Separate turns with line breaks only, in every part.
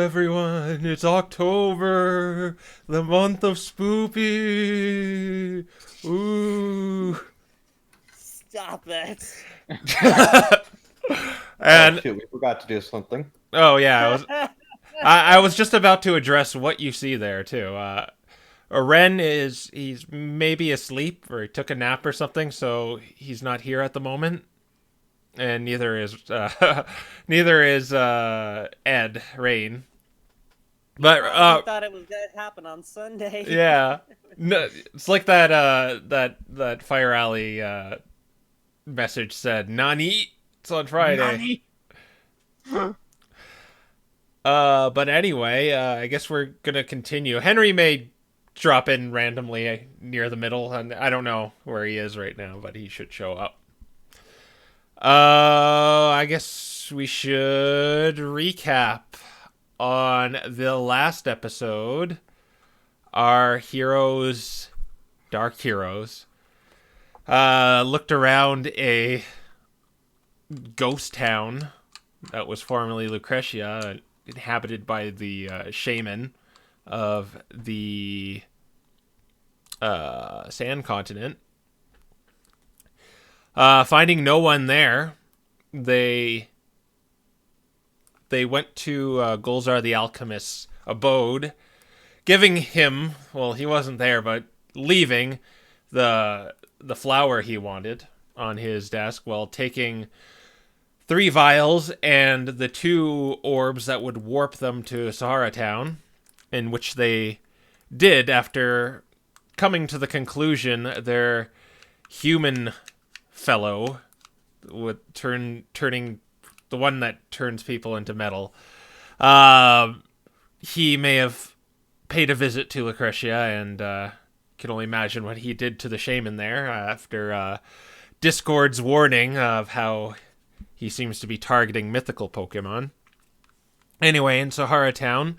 everyone, it's October, the month of spoopy. Ooh.
Stop it.
And
shoot, we forgot to do something.
oh yeah, I was just about to address what you see there too. Ren he's maybe asleep or he took a nap or something, so he's not here at the moment. And neither is Ed Rain. But
I thought it was gonna happen on Sunday.
yeah, no, it's like that Fire Alley message said, "Nani, it's on Friday."
Nani?
But anyway, I guess we're gonna continue. Henry may drop in randomly near the middle, and I don't know where he is right now, but he should show up. I guess we should recap on the last episode. Our heroes, dark heroes, looked around a ghost town that was formerly Lucretia, inhabited by the shaman of the Sand Continent. Finding no one there, they went to Gulzar the Alchemist's abode, giving him, well, he wasn't there, but leaving the flower he wanted on his desk, while taking 3 vials and the 2 orbs that would warp them to Sahara Town, in which they did after coming to the conclusion their human fellow with turning the one that turns people into metal. He may have paid a visit to Lucretia, and can only imagine what he did to the shaman there after Discord's warning of how he seems to be targeting mythical Pokemon. Anyway, in Sahara Town,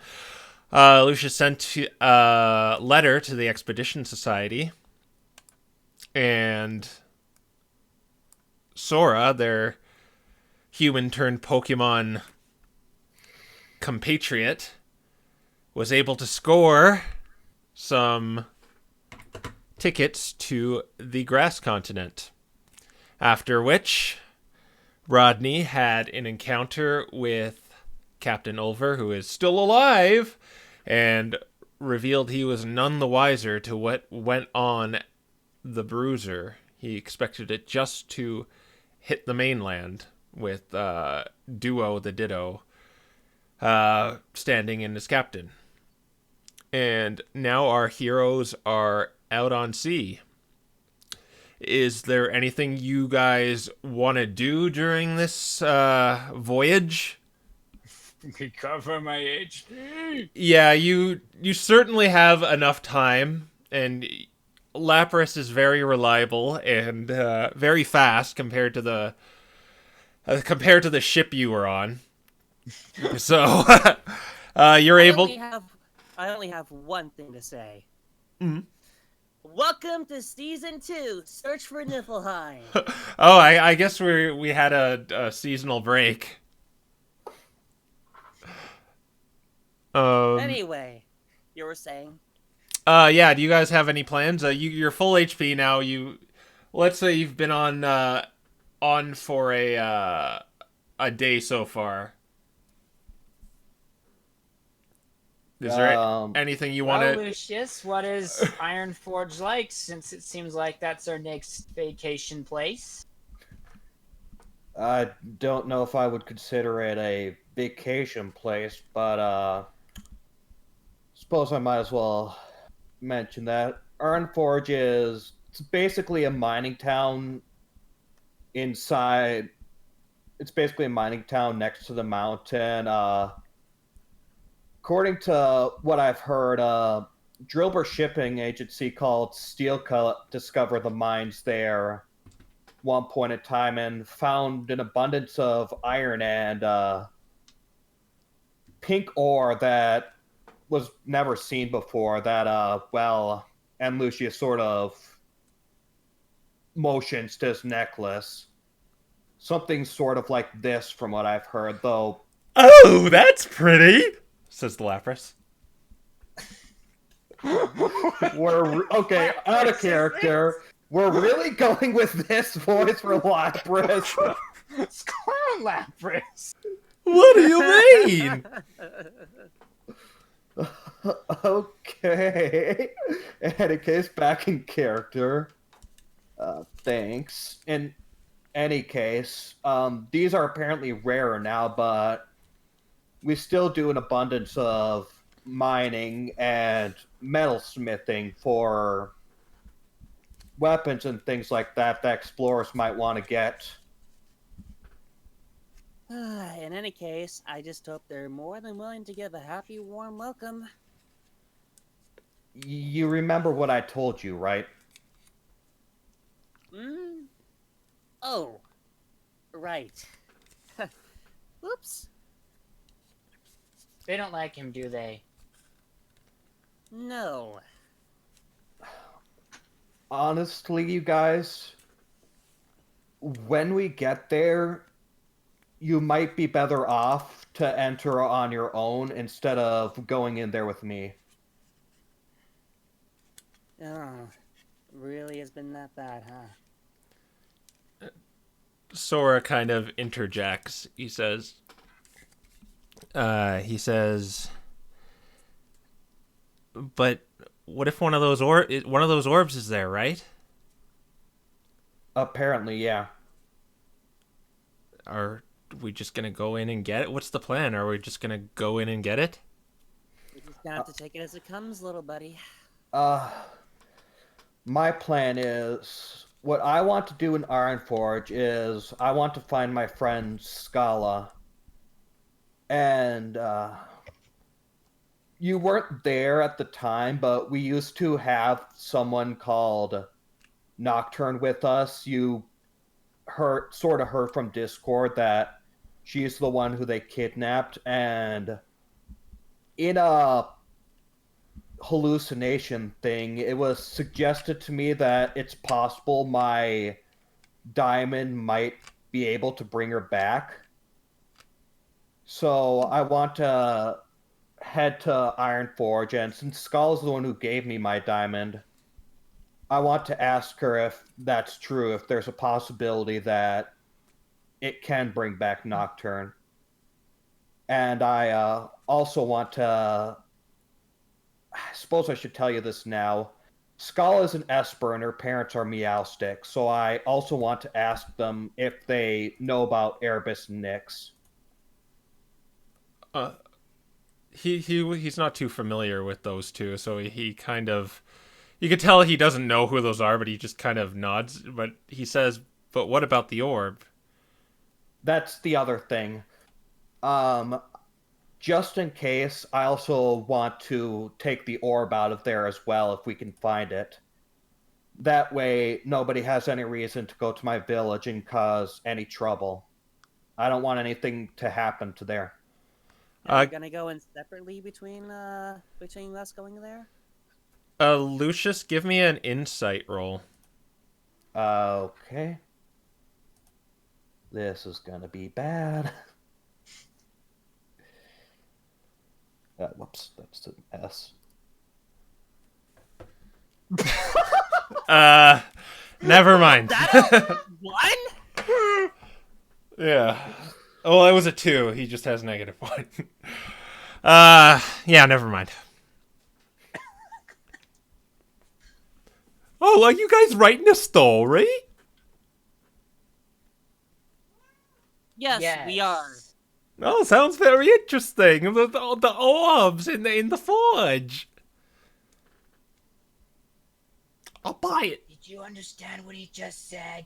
Lucius sent a letter to the Expedition Society, and Sora, their human-turned-Pokemon compatriot, was able to score some tickets to the Grass Continent. After which, Rodney had an encounter with Captain Ulver, who is still alive, and revealed he was none the wiser to what went on the Bruiser. He expected it just to hit the mainland, with Duo the Ditto standing in as captain. And now our heroes are out on sea. Is there anything you guys want to do during this voyage?
Recover my HP.
Yeah, you certainly have enough time, and Lapras is very reliable and very fast compared to the ship you were on. So you're able.
I only have one thing to say.
Mm-hmm.
Welcome to Season 2, Search for Niflheim.
Oh, I guess we had a seasonal break.
Anyway, you were saying?
Yeah. Do you guys have any plans? You're full HP now. Let's say you've been on for a day so far. Is there anything you want to?
Well, Lucius, what is Ironforge like? Since it seems like that's our next vacation place.
I don't know if I would consider it a vacation place, but suppose I might as well mention that Ironforge it's basically a mining town inside. It's basically a mining town next to the mountain. According to what I've heard, Drilber Shipping Agency called Steelcut discovered the mines there one point in time and found an abundance of iron and pink ore that was never seen before. That and Lucius sort of motions to his necklace. Something sort of like this, from what I've heard, though.
Oh, that's pretty. says the Lapras.
Okay, out of character. We're really going with this voice for Lapras.
Squirrel Lapras.
What do you mean?
Okay. In any case, back in character. Thanks. In any case, these are apparently rarer now, but we still do an abundance of mining and metalsmithing for weapons and things like that explorers might want to get.
In any case, I just hope they're more than willing to give a happy, warm welcome.
You remember what I told you, right?
Oh. Right. Whoops.
They don't like him, do they?
No.
Honestly, you guys, when we get there, you might be better off to enter on your own instead of going in there with me.
Oh. Really has been that bad, huh?
Sora kind of interjects. He says, but what if one of those orbs is there, right?
Apparently, yeah.
Are we just gonna go in and get it? What's the plan? Are we just gonna go in and get it?
You just gonna have to take it as it comes, little buddy.
My plan is, what I want to do in Ironforge is, I want to find my friend Scala. And, you weren't there at the time, but we used to have someone called Nocturne with us. You sort of heard from Discord that she's the one who they kidnapped, and in a hallucination thing, it was suggested to me that it's possible my diamond might be able to bring her back. So I want to head to Ironforge, and since Skull's the one who gave me my diamond, I want to ask her if that's true, if there's a possibility that it can bring back Nocturne. And I also want to... I suppose I should tell you this now. Skull is an Esper and her parents are Meowstic, so I also want to ask them if they know about Erebus and Nyx.
He's not too familiar with those two, so he kind of, you could tell he doesn't know who those are, but he just kind of nods. But he says, "But what about the orb?"
That's the other thing. Just in case, I also want to take the orb out of there as well if we can find it. That way, nobody has any reason to go to my village and cause any trouble. I don't want anything to happen to there.
Are we gonna go in separately between us going there?
Lucius, give me an insight roll.
Okay. This is gonna be bad. Whoops, that's an S.
Never mind.
One?
Yeah. Oh, that was a 2. He just has -1. Yeah, never mind. Oh, are you guys writing a story?
Yes, we are.
Oh, sounds very interesting. The orbs in the forge. I'll buy it.
Did you understand what he just said?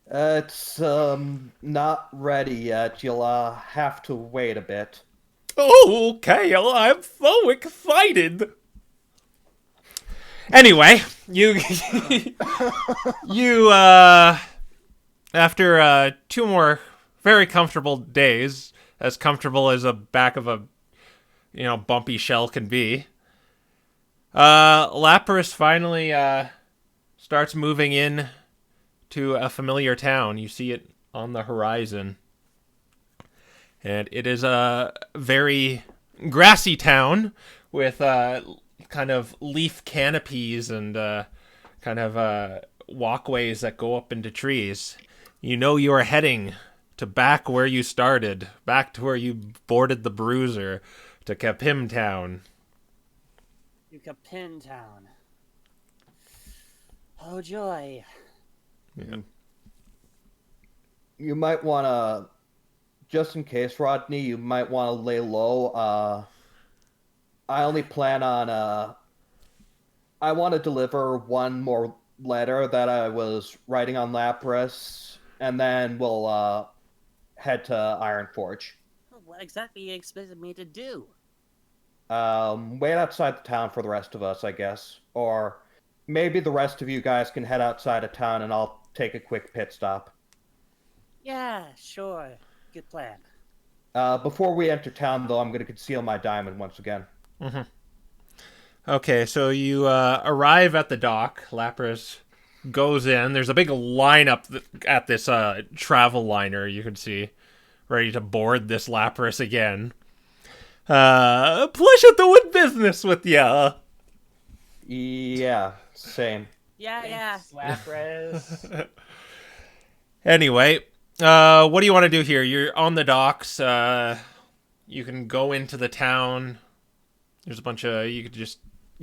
It's not ready yet. You'll have to wait a bit.
Oh, okay. I'm so excited. Anyway, you after 2 more very comfortable days, as comfortable as a back of a bumpy shell can be, Lapras finally starts moving in to a familiar town. You see it on the horizon. And it is a very grassy town with kind of leaf canopies and kind of walkways that go up into trees. You know you are heading to back where you started, back to where you boarded the bruiser, to Capim Town.
You Capin Town. Oh joy.
Yeah.
You might want to, just in case, Rodney, you might want to lay low. I only plan on, I want to deliver one more letter that I was writing on Lapras, and then we'll head to Ironforge.
What exactly you expected me to do?
Wait outside the town for the rest of us, I guess. Or maybe the rest of you guys can head outside of town and I'll take a quick pit stop.
Yeah, sure. Good plan.
Before we enter town, though, I'm going to conceal my diamond once again.
Mm-hmm. Okay, so you arrive at the dock. Lapras goes in. There's a big lineup at this travel liner, you can see, ready to board this Lapras again. Pleasure doing business with ya.
Yeah, same.
Yeah.
Lapras.
Anyway, what do you want to do here? You're on the docks. You can go into the town. There's a bunch of you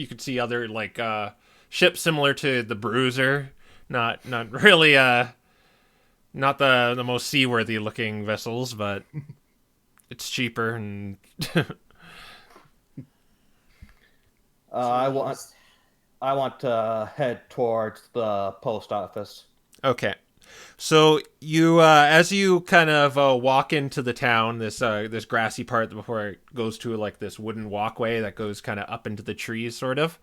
could see other like ships similar to the Bruiser. Not really not the most seaworthy looking vessels, but it's cheaper and
I want to head towards the post office.
okay. So you, as you kind of walk into the town, this grassy part before it goes to like this wooden walkway that goes kind of up into the trees, sort of.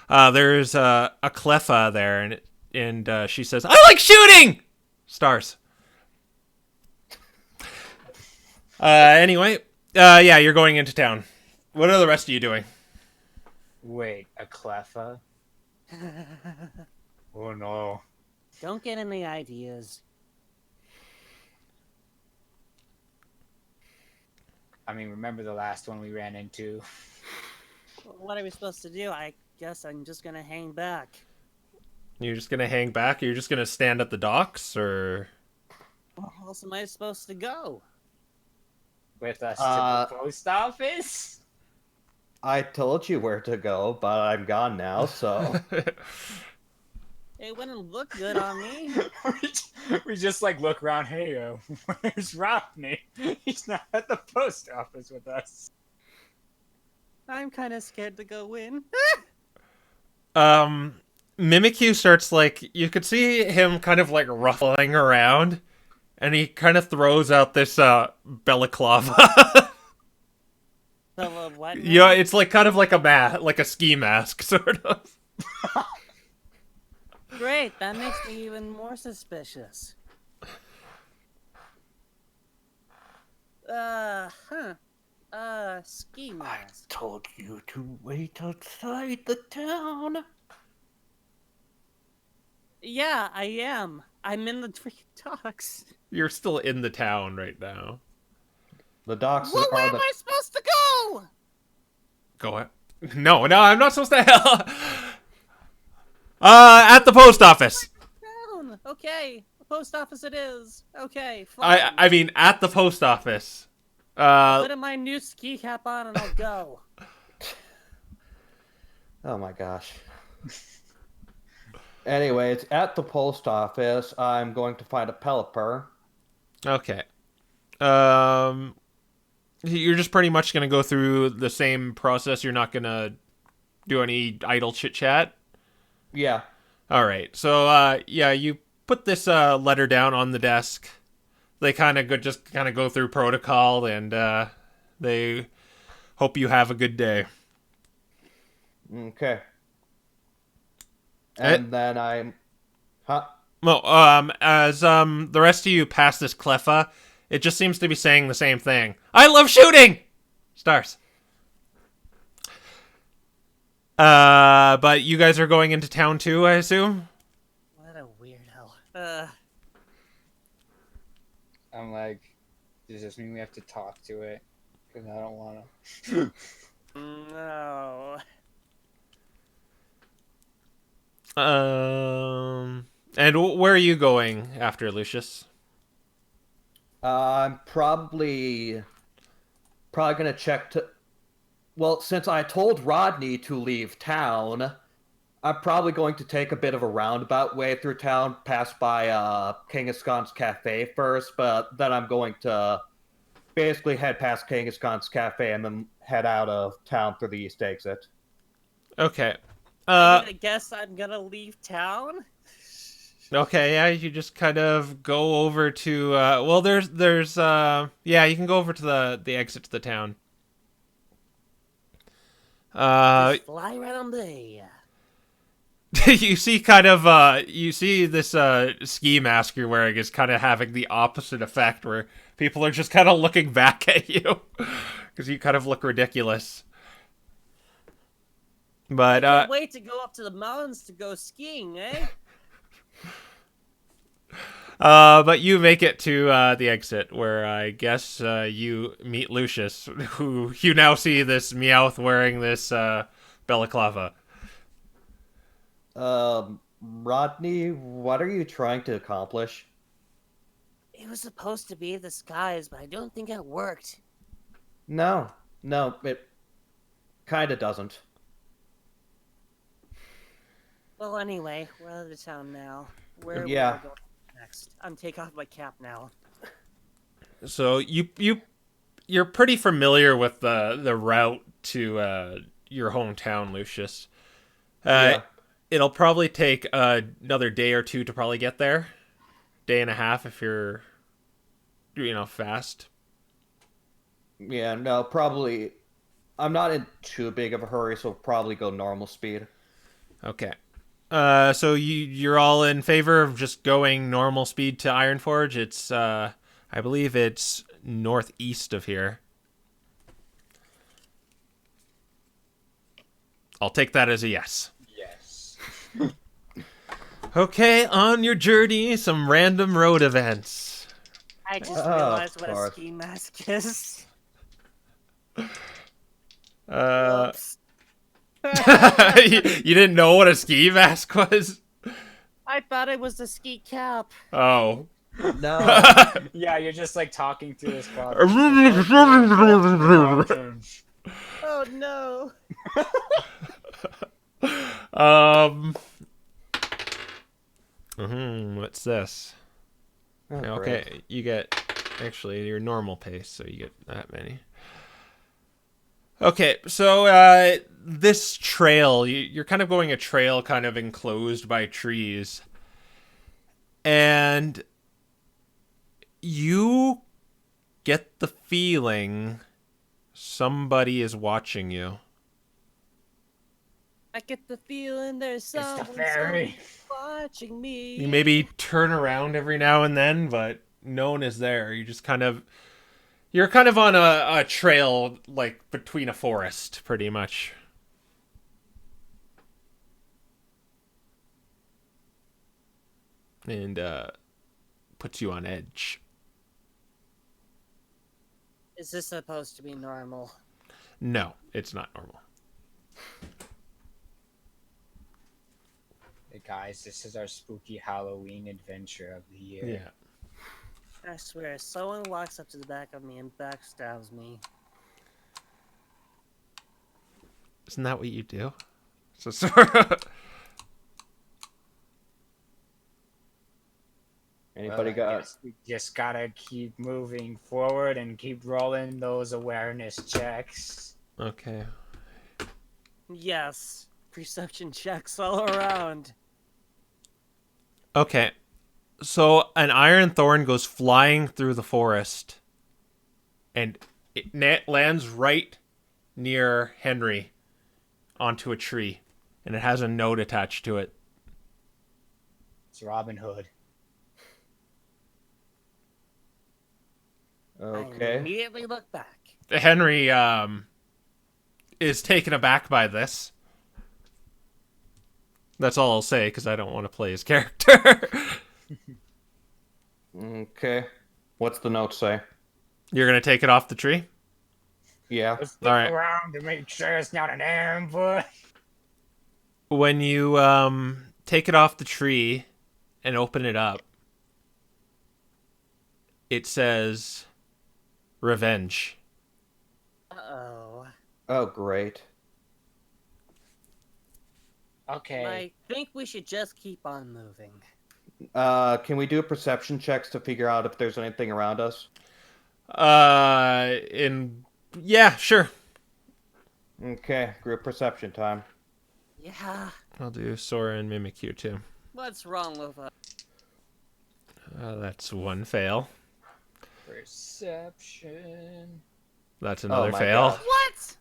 There's a Cleffa there, and she says, "I like shooting stars." Anyway, yeah, you're going into town. What are the rest of you doing?
Wait, a Cleffa? Oh no.
Don't get any ideas.
I mean, remember the last one we ran into?
What are we supposed to do? I guess I'm just gonna hang back.
You're just gonna hang back? You're just gonna stand at the docks, or?
Where else am I supposed to go?
With us to the post office?
I told you where to go, but I'm gone now, so...
It wouldn't look good on me.
we just like look around. Hey, where's Rodney? He's not at the post office with us.
I'm kind of scared to go in.
Mimikyu starts like you could see him kind of like ruffling around, and he kind of throws out this balaclava.
What?
Yeah, it's like kind of like a ski mask, sort of.
Great, that makes me even more suspicious. Ski mask.
Told you to wait outside the town.
Yeah, I am. I'm in the freaking docks.
You're still in the town right now.
The docks
Well, where
are
am
the...
I supposed to go?
Go ahead. No, I'm not supposed to. At the post office.
Down. Okay, the post office it is. Okay, fine.
I mean, at the post office.
Put my new ski cap on and I'll go.
Oh my gosh. Anyway, it's at the post office. I'm going to find a Pelipper.
Okay. You're just pretty much gonna go through the same process. You're not gonna do any idle chit chat.
Yeah.
All right. So, yeah, you put this letter down on the desk. They kind of go through protocol, and they hope you have a good day.
Okay. And then I'm... Huh?
Well, as the rest of you pass this Cleffa, it just seems to be saying the same thing. I love shooting stars. But you guys are going into town too, I assume?
What a weirdo.
I'm like, Does this mean we have to talk to it? Because I don't want to.
No.
And where are you going after, Lucius?
I'm probably gonna check to. Well, since I told Rodney to leave town, I'm probably going to take a bit of a roundabout way through town, pass by Kangaskhan's cafe first, but then I'm going to basically head past Kangaskhan's cafe and then head out of town through the east exit.
Okay.
I guess I'm gonna leave town.
Okay, yeah, you just kind of go over to well there's yeah, you can go over to the exit to the town.
Just fly right on there.
You see kind of you see this ski mask you're wearing is kind of having the opposite effect where people are just kind of looking back at you because you kind of look ridiculous. But
Can't wait to go up to the mountains to go skiing, eh?
but you make it to the exit where I guess you meet Lucius, who you now see this Meowth wearing this balaclava.
Rodney, what are you trying to accomplish?
It was supposed to be the skies, but I don't think it worked.
No, it kind of doesn't.
Well, anyway, we're out of town now. Where
Yeah.
are we going next? I'm take off my cap now.
So you're pretty familiar with the route to your hometown, Lucius.
Yeah.
It'll probably take another day or two to probably get there. Day and a half if you're, fast.
Yeah, no, probably. I'm not in too big of a hurry, so probably go normal speed.
Okay. So you're all in favor of just going normal speed to Ironforge? It's I believe it's northeast of here. I'll take that as a yes.
Yes.
Okay, on your journey, some random road events.
I just
Oh,
realized what
of
a
course.
ski mask is.
You
Whoops.
didn't know what a ski mask was?
I thought it was the ski cap.
Oh.
No.
Yeah, you're just like talking through this cloud.
Oh no.
What's this?
Oh,
Okay,
great.
you get actually your normal pace, so you get that many. Okay, so this trail, you're kind of going a trail kind of enclosed by trees. And you get the feeling somebody is watching you.
I get the feeling there's
the
someone
fairy.
watching me.
You maybe turn around every now and then, but no one is there. You're kind of on a trail, like, between a forest, pretty much. And, puts you on edge.
Is this supposed to be normal?
No, it's not normal.
Hey guys, this is our spooky Halloween adventure of the year.
Yeah.
I swear, someone walks up to the back of me and backstabs me.
Isn't that what you do? So
Anybody
I
got?
guess we just gotta keep moving forward and keep rolling those awareness checks.
Okay.
Yes. Perception checks all around.
Okay. So an iron thorn goes flying through the forest, and it lands right near Henry onto a tree, and it has a note attached to it.
It's Robin Hood.
I
Okay.
immediately look back.
Henry is taken aback by this. That's all I'll say because I don't want to play his character.
Okay. What's the note say?
You're gonna take it off the tree?
Yeah.
Let's look
Alright.
around to make sure it's not an ambush.
When you take it off the tree and open it up, it says revenge.
Uh-oh.
Oh, great.
Okay.
I think we should just keep on moving.
Can we do perception checks to figure out if there's anything around us?
Yeah, sure.
Okay, group perception time.
Yeah.
I'll do Sora and Mimikyu too.
What's wrong with us?
That's one fail.
Perception.
That's another
my
fail.
God.
What?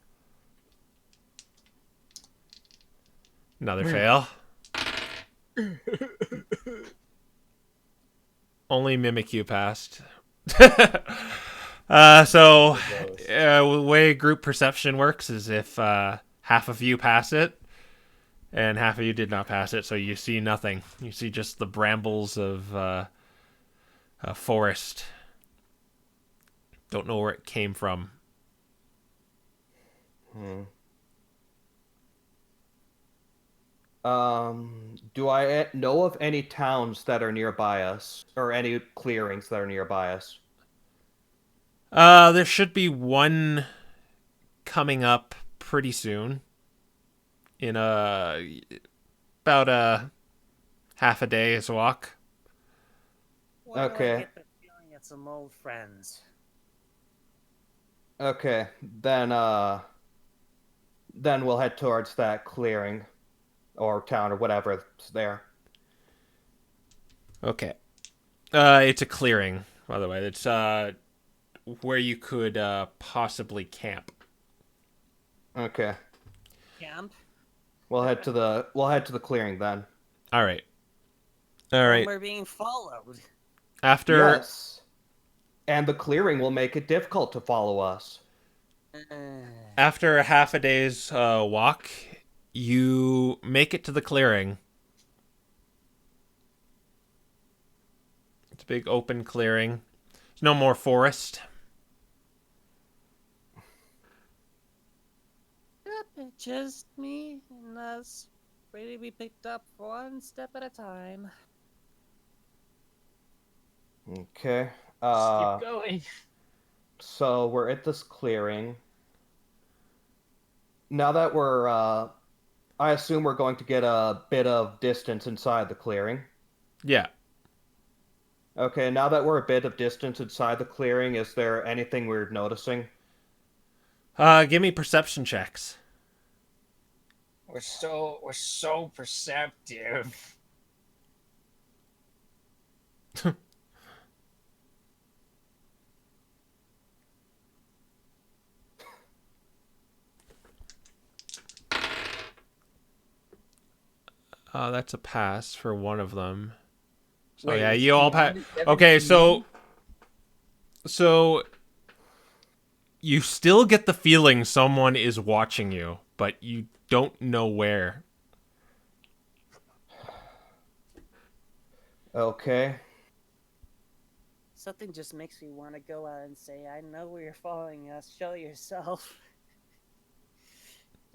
Another fail. Only Mimikyu passed. The way group perception works is if half of you pass it and half of you did not pass it, so you see nothing. You see just the brambles of a forest. Don't know where it came from.
Do I know of any towns that are nearby us, or any clearings that are nearby us?
There should be one coming up pretty soon. In about a half a day's walk.
Why do I
Okay.
get the feeling it's some old friends?
Okay, then we'll head towards that clearing, or town, or whatever's there.
Okay. It's a clearing, by the way. It's where you could possibly camp.
Okay,
Camp?
we'll head to the clearing then.
All right. All right.
We're being followed.
After
Yes, and the clearing will make it difficult to follow us.
after a half a day's walk, you make it to the clearing. It's a big open clearing. There's no more forest.
Yep, it's just me and us. Ready to be picked up one step at a time.
Okay.
Keep going.
So we're at this clearing. Now that we're, I assume we're going to get a bit of distance inside the clearing.
Yeah.
Okay, now that we're a bit of distance inside the clearing, is there anything we're noticing?
Give me perception checks.
We're so perceptive.
That's a pass for one of them. So
Wait,
yeah,
it's
you all pass.
beyond
Okay,
17?
so you still get the feeling someone is watching you, but you don't know where.
Okay.
Something just makes me want to go out and say, I know where you're following us. Show yourself.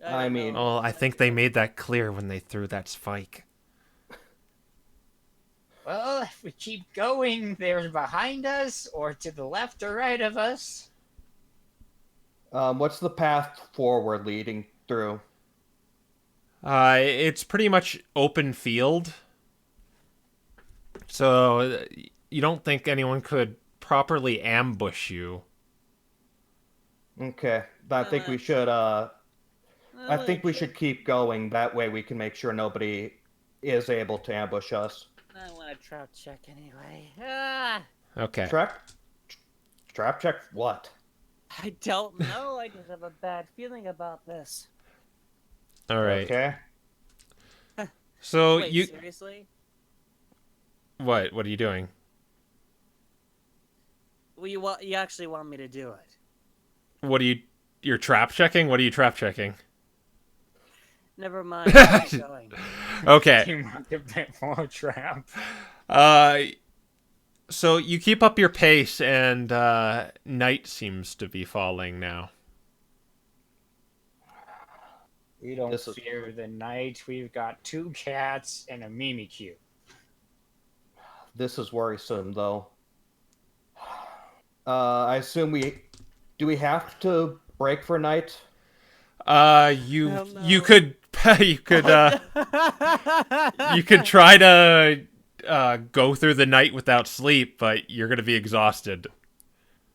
I
don't
mean-
know.
Oh, I think they made that clear when they threw that spike.
Well, if we keep going, they're behind us, or to the left or right of us.
What's the path forward leading through?
It's pretty much open field. So you don't think anyone could properly ambush you.
Okay, I think we should, I think we
Okay.
should keep going. That way we can make sure nobody is able to ambush us.
I want to trap check anyway. Ah,
Okay.
Trap check what?
I don't know. I just have a bad feeling about this.
All right.
Okay.
So
Wait,
you
seriously?
what? What are you doing?
Well, you actually want me to do it?
What are you? You're trap checking. What are you trap checking?
Never mind. Keep going.
Okay.
You want a bit more trap.
Uh, So you keep up your pace, and night seems to be falling now.
We don't
This is-
fear the night. We've got 2 cats and a Mimikyu.
This is worrisome, though. I assume do we have to break for night?
You
Hell no.
you could you could you could try to go through the night without sleep, but you're gonna be exhausted.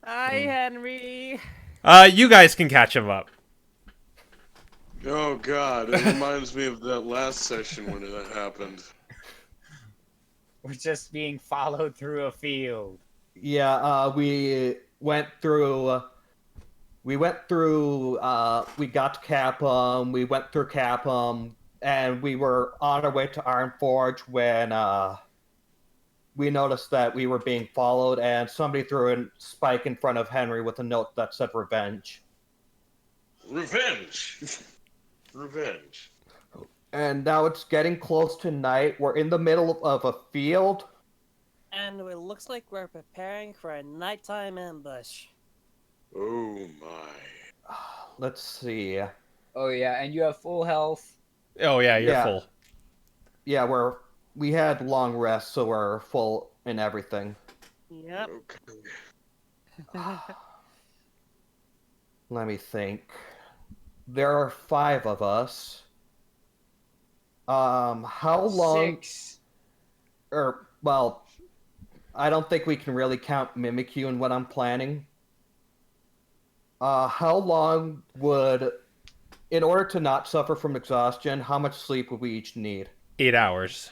Hi, Henry.
You guys can catch him up.
Oh god, it reminds me of that last session when that happened.
We're just being followed through a field.
Yeah, we went through. We got to Capum. We went through Capum, and we were on our way to Ironforge when we noticed that we were being followed, and somebody threw a spike in front of Henry with a note that said "Revenge."
Revenge! Revenge.
And now it's getting close to night. We're in the middle of a field.
And it looks like we're preparing for a nighttime ambush.
Oh my.
Let's see.
Oh yeah, and you have full health.
Oh yeah, you're
Yeah.
full.
Yeah, we had long rest, so we're full in everything.
Yep.
Okay.
Let me think. There are 5 of us. How long?
6.
Well, I don't think we can really count Mimikyu in what I'm planning. How long in order to not suffer from exhaustion, how much sleep would we each need?
8 hours.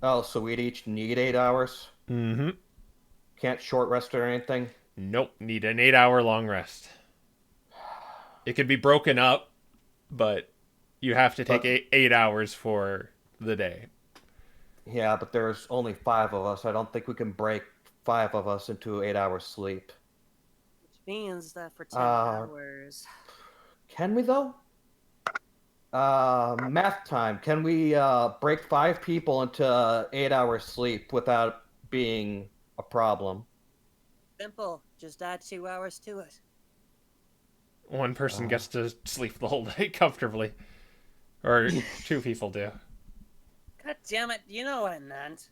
Oh, so we'd each need 8 hours?
Mm-hmm.
Can't short rest or anything?
Nope. Need an 8-hour long rest. It could be broken up, but you have to take
But-
8 hours for the day.
Yeah, but there's only 5 of us. I don't think we can break 5 of us into 8 hours sleep.
Which means that for 10
Uh,
hours.
Can we, though? Math time. Can we break 5 people into 8 hours sleep without being a problem?
Simple. Just add 2 hours to it.
One person gets to sleep the whole day comfortably. Or 2 people do.
God damn it, you know what I meant.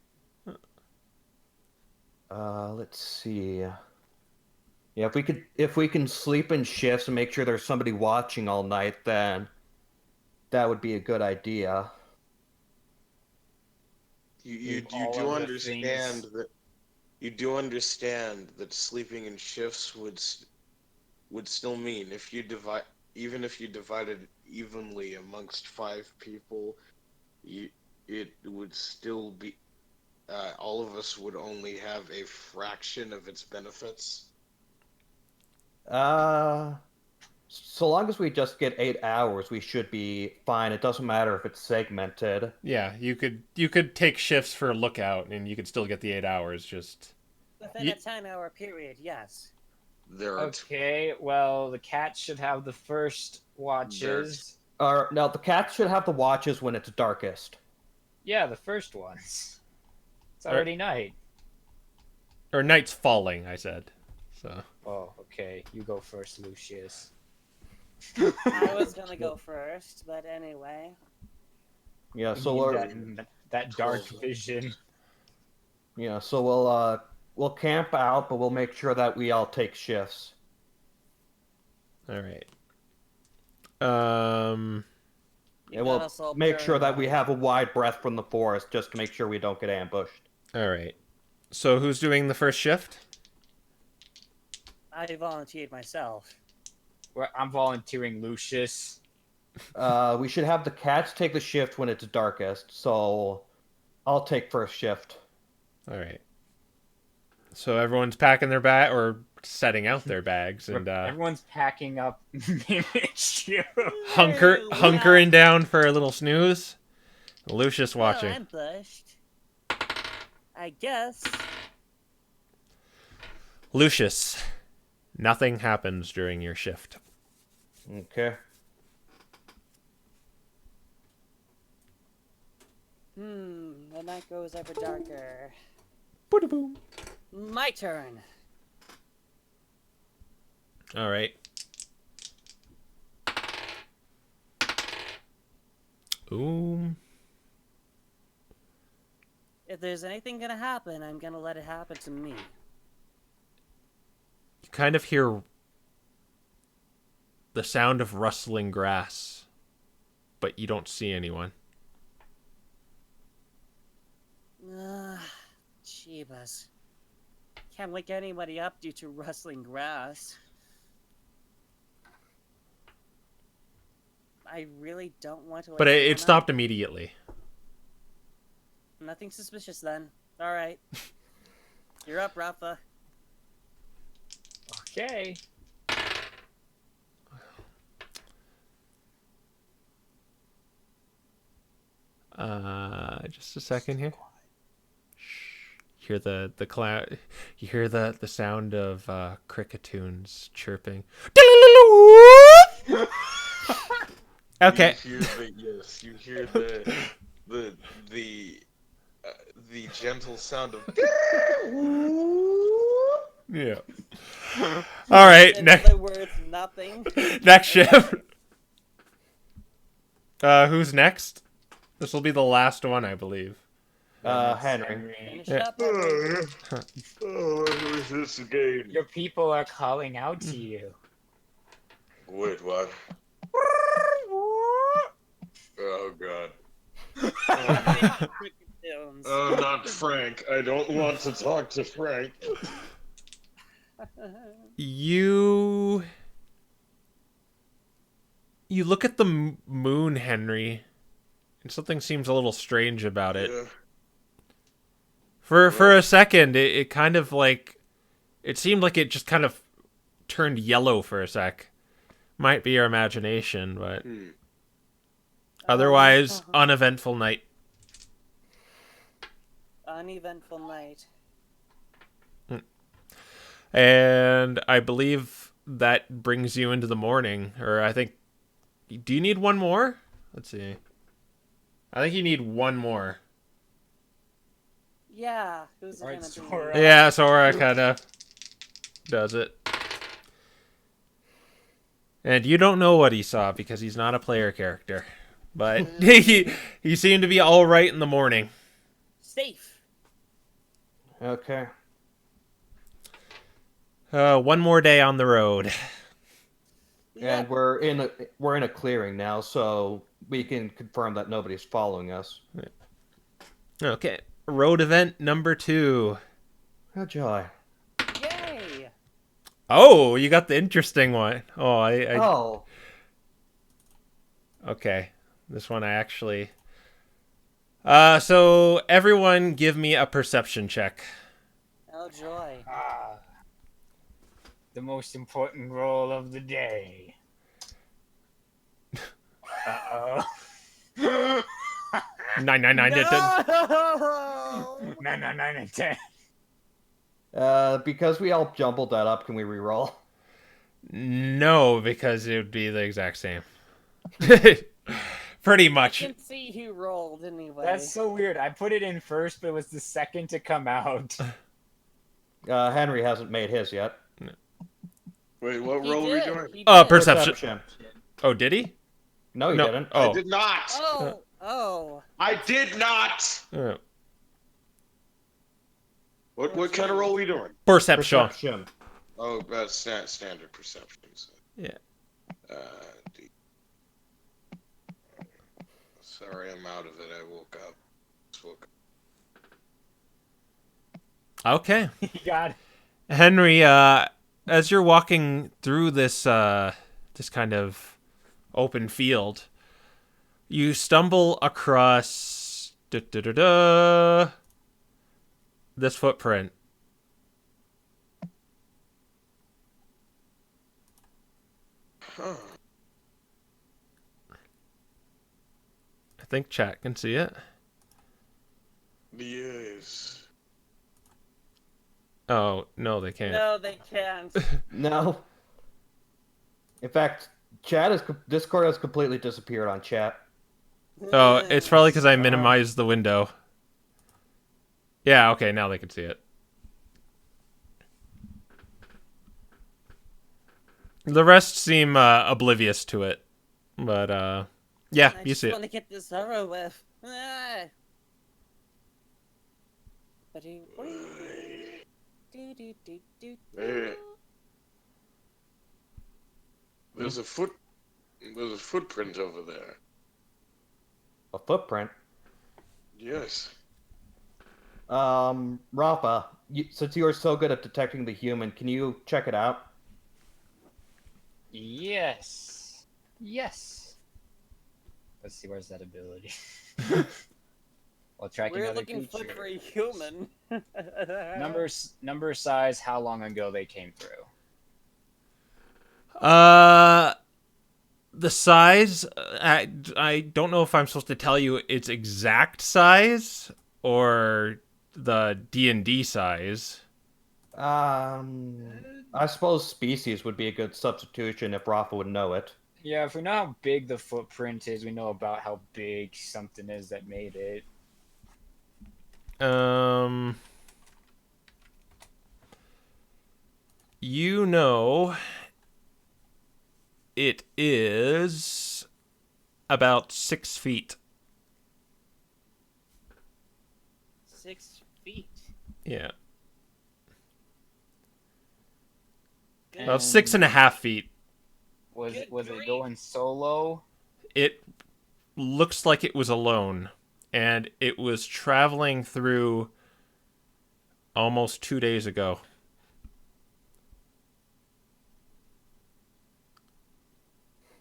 Let's see. Yeah, if we can sleep in shifts and make sure there's somebody watching all night, then that would be a good idea.
You
All
do
of the
understand
things.
that you do understand that sleeping in shifts would still mean if you divide even if you divided evenly amongst 5 people, it would still be all of us would only have a fraction of its benefits.
So long as we just get 8 hours, we should be fine. It doesn't matter if it's segmented.
Yeah, you could take shifts for a lookout, and you could still get the 8 hours. Just
Within a 10-hour period, yes.
There are
Okay, well, the cats should have the first watches.
No, the cats should have the watches when it's darkest.
Yeah, the first ones. It's already night.
or night's falling. I said. So
Oh, okay. You go first, Lucius.
I was gonna go first, but anyway.
Yeah, so
that dark vision.
we'll camp out, but we'll make sure that we all take shifts.
all right.
You
And
got
we'll
us all
make sure that we
paranoid.
have a wide breadth from the forest just to make sure we don't get ambushed.
All right. So who's doing the first shift?
I volunteered myself.
Well, I'm volunteering Lucius.
We should have the cats take the shift when it's darkest, so I'll take first shift.
All right. So everyone's packing their bag or setting out their bags and
Everyone's packing up Mimikyu.
hunkering down for a little snooze. Lucius
Well,
watching.
ambushed. I guess.
Lucius, nothing happens during your shift.
Okay.
The night goes ever darker.
Boom.
My turn.
All right. Ooh.
If there's anything gonna happen, I'm gonna let it happen to me.
You kind of hear the sound of rustling grass, but you don't see anyone.
Jeebus. Can't wake anybody up due to rustling grass. I really don't want to wake
But it
anyone
stopped
up.
immediately.
Nothing suspicious then. Alright. You're up, Rafa.
Okay.
Just a second here. You hear the cloud. You hear the sound of cricketoons chirping. Okay.
You hear the gentle sound of.
Yeah. All right.
In
Next
other words, nothing.
next shift. Who's next? This will be the last one, I believe.
Henry.
Finish
Yeah.
up, Henry.
Who's this again?
Your people are calling out to you.
Wait, what? Oh god.
Cricketoons.
Oh, not Frank. I don't want to talk to Frank.
You look at the moon, Henry, and something seems a little strange about it.
Yeah.
For a second, it kind of like it seemed like it just kind of turned yellow for a sec. Might be your imagination, but otherwise uneventful night.
Uneventful night.
And I believe that brings you into the morning, or I think. Do you need one more? Let's see. I think you need one more.
Yeah, who's it
Alright,
gonna
Sora.
be?
Yeah, Sora kind of does it. And you don't know what he saw because he's not a player character. But he seemed to be all right in the morning.
Safe.
Okay.
One more day on the road.
And we're in a clearing now, so we can confirm that nobody's following us.
Okay. Road event number 2.
Oh joy.
Yay!
Oh, you got the interesting one. Oh,
Oh.
Okay. This one I actually... so everyone give me a perception check.
Oh joy.
Ah, the most important role of the day. Uh-oh.
999 did
No!
9, 9, 9, and 10.
Because we all jumbled that up, can we reroll?
No, because it would be the exact same. Pretty much.
You can see who rolled anyway.
That's so weird. I put it in first, but it was the second to come out.
Henry hasn't made his yet.
Wait, what
He
roll are we
did,
doing?
he did.
Perception. Oh, did he?
No, he
No.
didn't.
Oh.
I did not.
Oh.
I did not.
Oh.
What kind of roll are we doing?
Perception.
Perception.
Oh, standard perceptions.
Yeah.
D- Sorry, I'm out of it. I woke up.
Okay.
You got it.
Henry, as you're walking through this this kind of open field, you stumble across this footprint.
Huh.
I think chat can see it.
Yes.
Oh, no, they can't.
No, they can't.
No. In fact, Discord has completely disappeared on chat.
Oh, it's probably because I minimized the window. Yeah, okay, now they can see it. The rest seem oblivious to it. But, yeah,
I
you
just
see it.
want to get this over with. Ah.
Hey, there's a footprint over there.
A footprint.
Yes.
Rafa, since you are so good at detecting the human, can you check it out?
Yes. Yes. Let's see, where's that ability? While tracking
We're
other
looking for
creatures.
a human.
Number, size, how long ago they came through.
The size, I don't know if I'm supposed to tell you its exact size or the D&D size.
I suppose species would be a good substitution if Rafa would know it.
Yeah, if we know how big the footprint is, we know about how big something is that made it.
You know, it is about 6 feet.
6 feet.
Yeah.
Good.
About 6.5 feet.
Was
Good
it
grief.
going solo?
It looks like it was alone, and it was traveling through almost 2 days ago.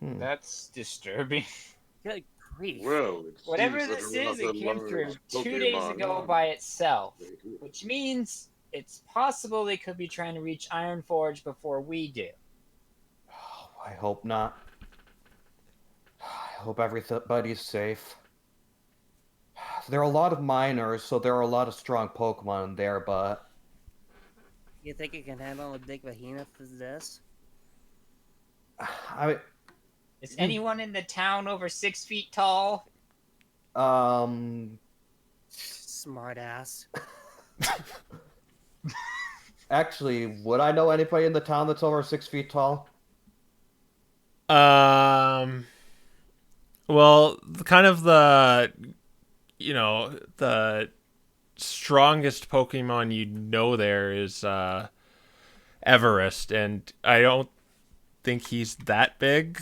That's disturbing.
Good grief.
Well, it
Whatever
seems that
this is, it
rather
came
large
through 2 days
Pokemon
ago by itself. Which means it's possible they could be trying to reach Ironforge before we do.
Oh, I hope not. I hope everybody's safe. There are a lot of miners, so there are a lot of strong Pokemon in there, but
You think it can handle a big behemoth as this?
I
Is anyone in the town over 6 feet tall?
Smartass.
actually, would I know anybody in the town that's over 6 feet tall?
Well, kind of the strongest Pokemon you know there is Everest, and I don't think he's that big.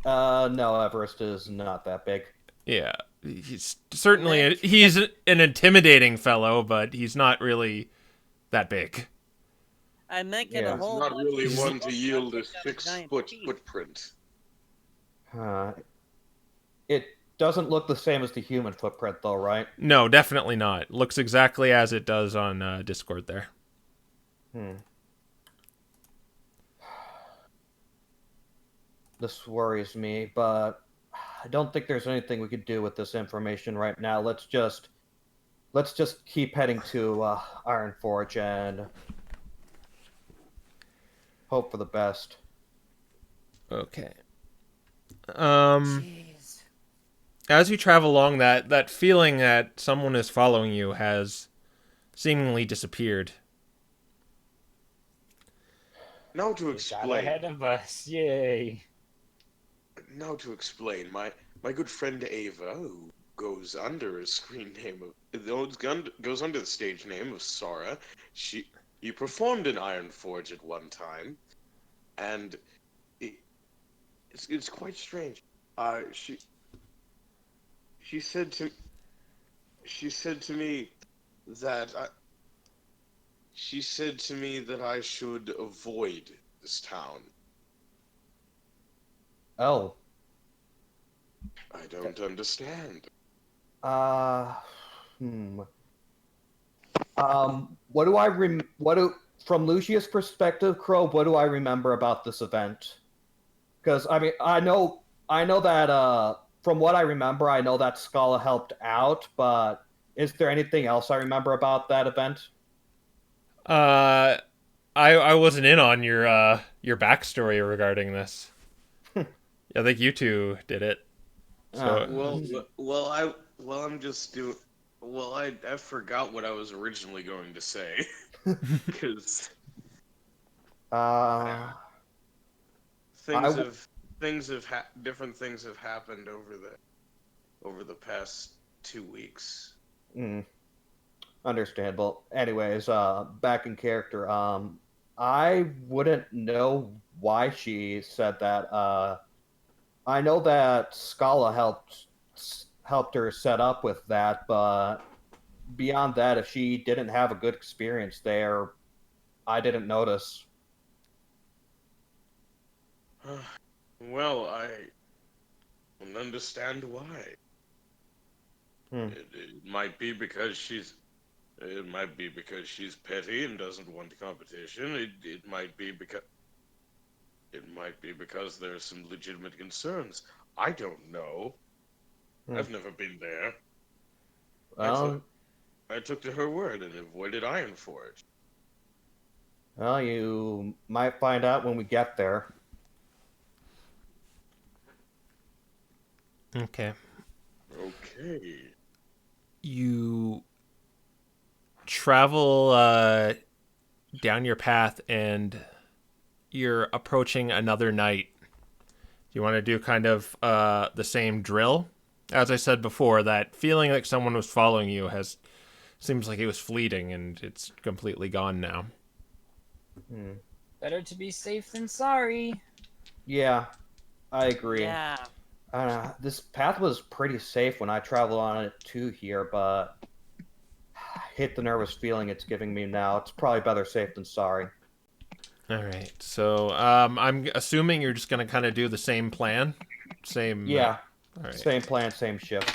No, Everest is not that big.
Yeah, he's an intimidating fellow, but he's not really that big.
I meant get
Yeah.
a
It's
whole
not
bunch
really
of
one
people
to yield a
picked up giant
6-foot
feet.
footprint.
It doesn't look the same as the human footprint, though, right?
No, definitely not. Looks exactly as it does on Discord there.
This worries me, but I don't think there's anything we could do with this information right now. Let's just keep heading to Ironforge and hope for the best.
Okay.
Jeez.
As you travel along, that feeling that someone is following you has seemingly disappeared.
Now to
They got
explain.
ahead of us. Yay.
Now to explain. My good friend Ava, who goes under a screen name of goes under the stage name of Sora. You performed in Ironforge at one time, and it's quite strange. She said to me that I should avoid this town.
Oh.
I don't understand.
From Lucius' perspective, Crow, what do I remember about this event? Because I mean, I know that from what I remember, I know that Scala helped out, but is there anything else I remember about that event?
I wasn't in on your backstory regarding this. I think you two did it. So
Well, I'm just doing. Well, I forgot what I was originally going to say. Because
Uh, I
things
w-
have different things have happened over the past 2 weeks.
mm, understandable. Anyways, back in character. I wouldn't know why she said that. I know that Scala helped her set up with that, but beyond that, if she didn't have a good experience there, I didn't notice.
Well, I don't understand why.
Hmm.
It might be because she's. It might be because she's petty and doesn't want competition. It might be because. It might be because there's some legitimate concerns. I don't know.
Hmm.
I've never been there. I took
Well,
I took to her word and avoided Ironforge.
well, you might find out when we get there.
Okay.
Okay.
You travel down your path and you're approaching another night. Do you want to do kind of the same drill? As I said before, that feeling like someone was following you seems like it was fleeting and it's completely gone now.
Hmm.
Better to be safe than sorry.
Yeah, I agree.
Yeah.
This path was pretty safe when I traveled on it too here, but hit the nervous feeling it's giving me now. It's probably better safe than sorry.
All right. So I'm assuming you're just going to kind of do the same plan. Same.
Yeah,
All right.
same plan, same shift.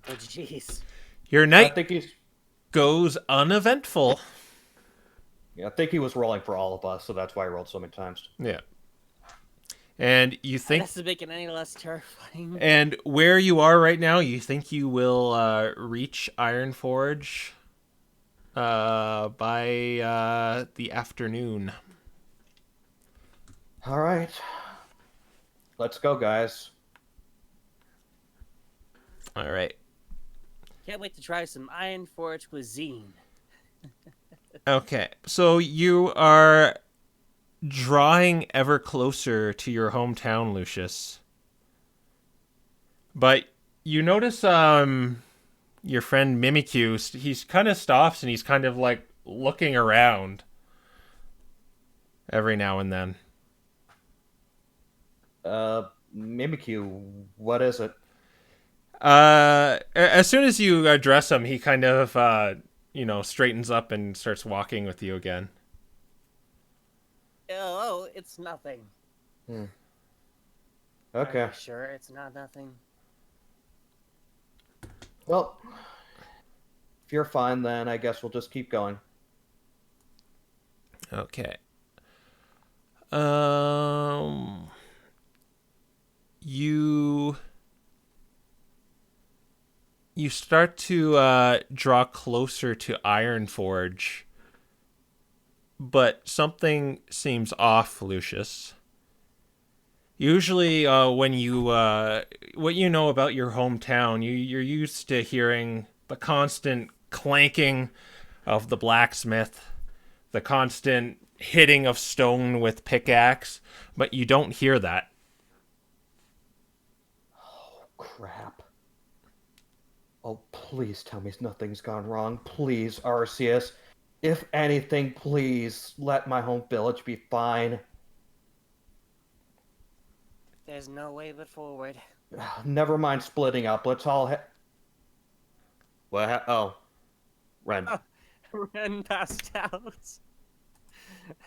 Oh, jeez.
Your
I
night
think he's.
goes uneventful.
Yeah, I think he was rolling for all of us, so that's why he rolled so many times.
Yeah. And you think,
That doesn't make it any less terrifying.
and where you are right now, you think you will reach Ironforge by the afternoon.
All right, let's go, guys.
All right.
Can't wait to try some Ironforge cuisine.
Okay. So you are drawing ever closer to your hometown, Lucius. But you notice your friend Mimikyu, he's kind of stops and he's kind of like looking around every now and then.
Mimikyu, what is it?
As soon as you address him, he kind of straightens up and starts walking with you again.
Oh, it's nothing.
Hmm.
Are
Okay.
you sure it's not nothing?
Well, if you're fine, then I guess we'll just keep going.
Okay. Um you start to draw closer to Ironforge, but something seems off, Lucius. Usually, when you what you know about your hometown, you're used to hearing the constant clanking of the blacksmith, the constant hitting of stone with pickaxe, but you don't hear that.
Oh, crap. Oh, please tell me nothing's gone wrong. Please, Arceus. If anything, please let my home village be fine.
There's no way but forward.
Never mind splitting up. Let's all What? Oh, Ren.
Ren passed out.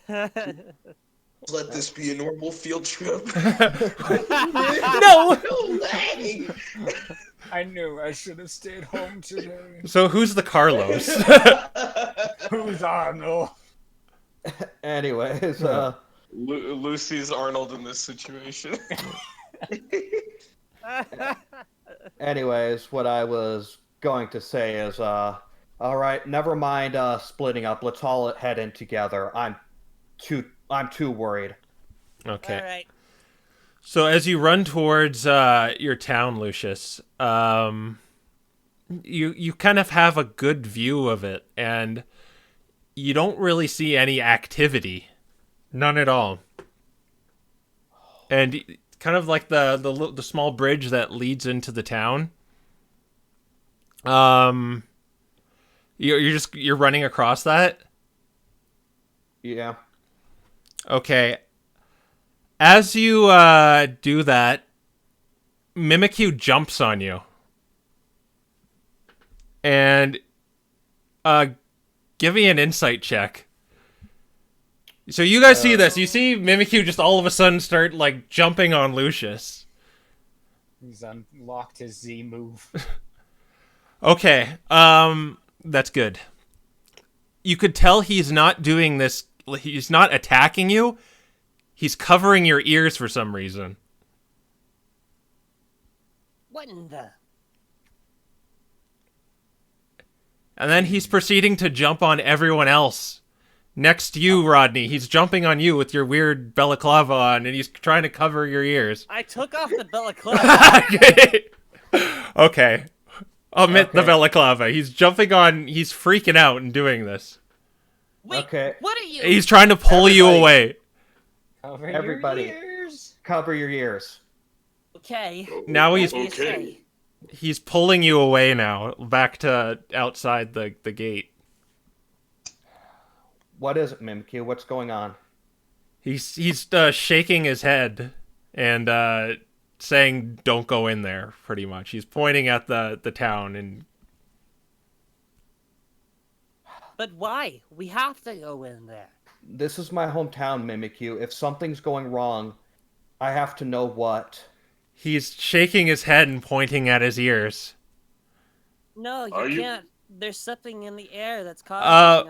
Let this be a normal field trip.
No.
No way!
I knew I should have stayed home today.
So who's the Carlos?
Who's Arnold?
Anyways,
Lucy's Arnold in this situation.
anyways, what I was going to say is, All right, never mind splitting up. Let's all head in together. I'm too worried.
Okay.
All right.
So as you run towards your town, Lucius, you kind of have a good view of it, and you don't really see any activity, none at all. And kind of like the small bridge that leads into the town. You're running across that.
Yeah.
Okay. As you do that, Mimikyu jumps on you. And give me an insight check. So you guys see this. You see Mimikyu just all of a sudden start like jumping on Lucius.
He's unlocked his Z move.
Okay. That's good. You could tell he's not doing this. He's not attacking you. He's covering your ears for some reason.
What in the?
And then he's proceeding to jump on everyone else. Next to you, Rodney. He's jumping on you with your weird balaclava on, and he's trying to cover your ears.
I took off the balaclava.
Okay. Omit the
Okay.
balaclava. He's jumping on... He's freaking out and doing this.
Wait,
Okay.
what are you?
He's trying to pull you
Everybody.
away.
Cover
Everybody.
your ears.
Cover your ears.
Okay.
Now
What do you
Okay.
say?
He's pulling you away now, back to outside the gate.
What is it, Mimikyu? What's going on?
He's shaking his head and saying, "Don't go in there." Pretty much, he's pointing at the town and
But why? We have to go in there.
This is my hometown, Mimikyu. If something's going wrong, I have to know what.
he's shaking his head and pointing at his ears.
No,
Are
you
you-
can't. There's something in the air that's causing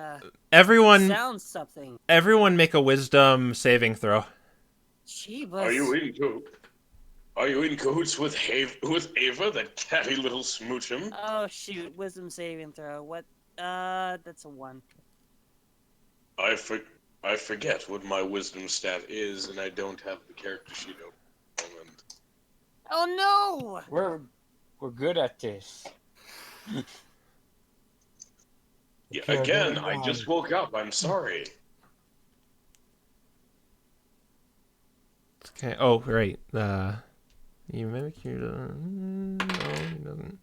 Everyone,
sounds something.
everyone, make a wisdom saving throw.
Jeebus.
Are you in cahoots with Ava, that catty little smoochum?
Oh shoot! Wisdom saving throw. What? That's a 1.
I forget what my wisdom stat is, and I don't have the character sheet open at the moment.
Oh no!
We're good at this.
Yeah,
Okay,
again,
never
I
mind.
just woke up. I'm sorry.
Okay. Oh, right. You mimic your. No, he doesn't.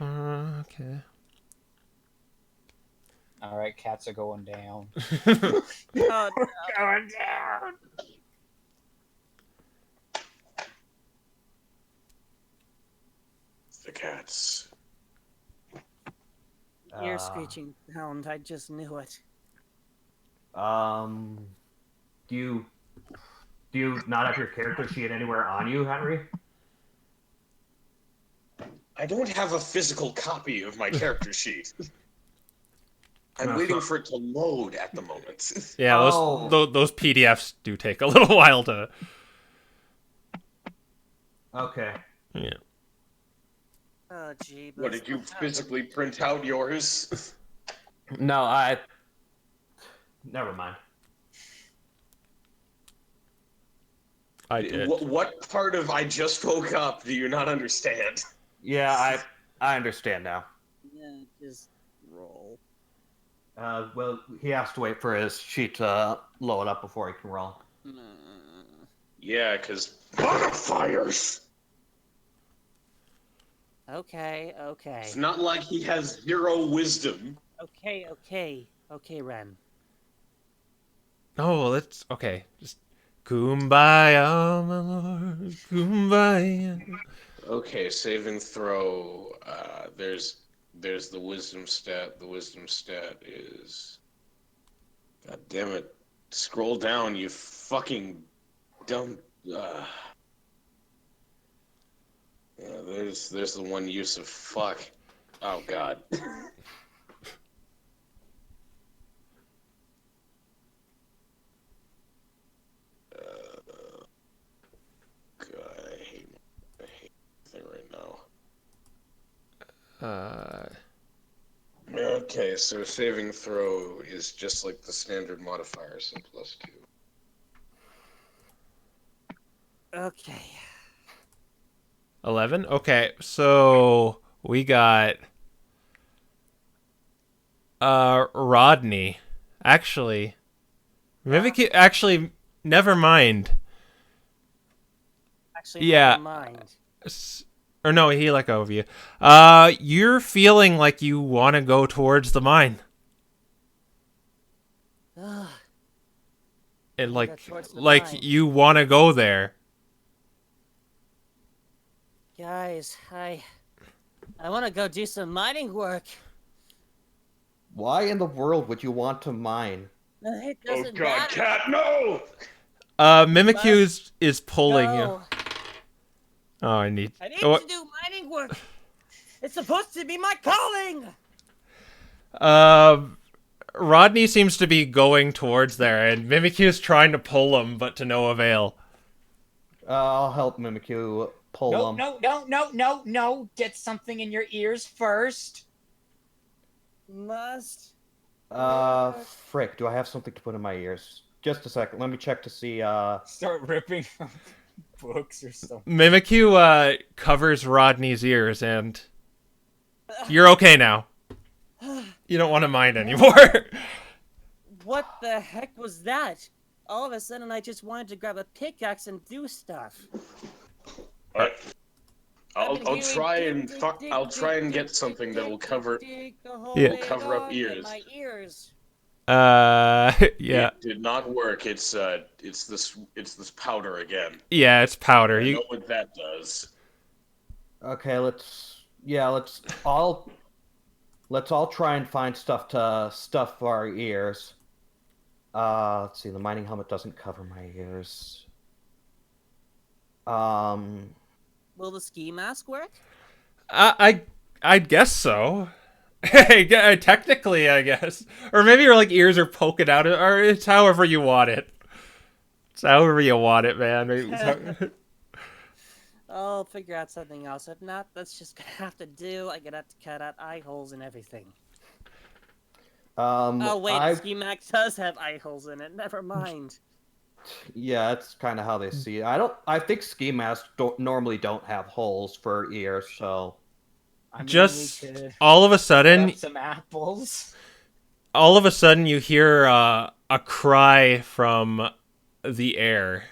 Okay.
All right, cats are going down.
Oh, no.
Going down.
The cats.
Ear screeching sound. I just knew it.
Do you not have your character sheet anywhere on you, Henry?
I don't have a physical copy of my character sheet. I'm
No,
waiting
so-
for it to load at the moment.
Yeah,
Oh.
those PDFs do take a little while to.
Okay.
Yeah.
Oh jeebus.
What, did you physically print out yours?
No, Never mind.
I did.
What part of I just woke up do you not understand?
Yeah, I understand now.
Yeah, just roll.
Well, he has to wait for his sheet to load up before he can roll.
Yeah, because bonfires!
Okay.
It's not like he has zero wisdom.
Okay, Ren.
Oh, well, that's okay. Just kumbaya, my lord, kumbaya.
Okay, saving throw. There's the wisdom stat. The wisdom stat is. God damn it! Scroll down, you fucking dumb. Yeah, there's the one use of fuck. Oh god. God, I hate everything right now.
Uh,
God Okay, so saving throw is just like the standard modifier, so +2.
Okay.
11? Okay, so we got Rodney. Actually, actually, never mind.
Actually,
Yeah.
never mind.
Or no, he let go of you. You're feeling like you want to go towards the mine.
Ugh,
And
wanna go
like
towards the mine.
you want to go there.
guys, I want to go do some mining work.
Why in the world would you want to mine?
It
Oh
doesn't
god,
matter.
cat, no!
Mimikyu is pulling you.
No,
Oh, I need
I need
oh,
to do mining work. It's supposed to be my calling.
Rodney seems to be going towards there, and Mimikyu's trying to pull him, but to no avail.
I'll help Mimikyu pull
No,
him.
no, no, no, no, no. Get something in your ears first.
Must.
Frick, do I have something to put in my ears? Just a second, let me check to see,
Start ripping books or something.
Mimikyu covers Rodney's ears, and you're okay now. You don't want to mind anymore.
What the heck was that? All of a sudden, I just wanted to grab a pickaxe and do stuff.
Alright.
I've
I'll
been
I'll
hearing
try
dig,
and
dig,
fuck
dig,
I'll
dig,
try and
dig,
get something
dig,
that will
dig,
cover
dig the whole
Yeah.
way
cover up
along in
ears.
my ears.
Yeah.
It did not work. It's this powder again.
Yeah, it's powder.
I
You
know what that does.
okay, let's all try and find stuff to stuff our ears. Let's see, the mining helmet doesn't cover my ears.
Will the ski mask work?
I guess so. Technically, I guess. Or maybe your like ears are poking out, or it's however you want it. It's however you want it, man.
I'll figure out something else. If not, that's just gonna have to do. I'm gonna have to cut out eye holes and everything. Oh wait, the ski mask does have eye holes in it. Never mind.
Yeah, that's kind of how they see it. I think ski masks normally don't have holes for ears, so.
I mean,
Just
we could
all of a
cut
sudden,
up some apples.
you hear a cry from the air,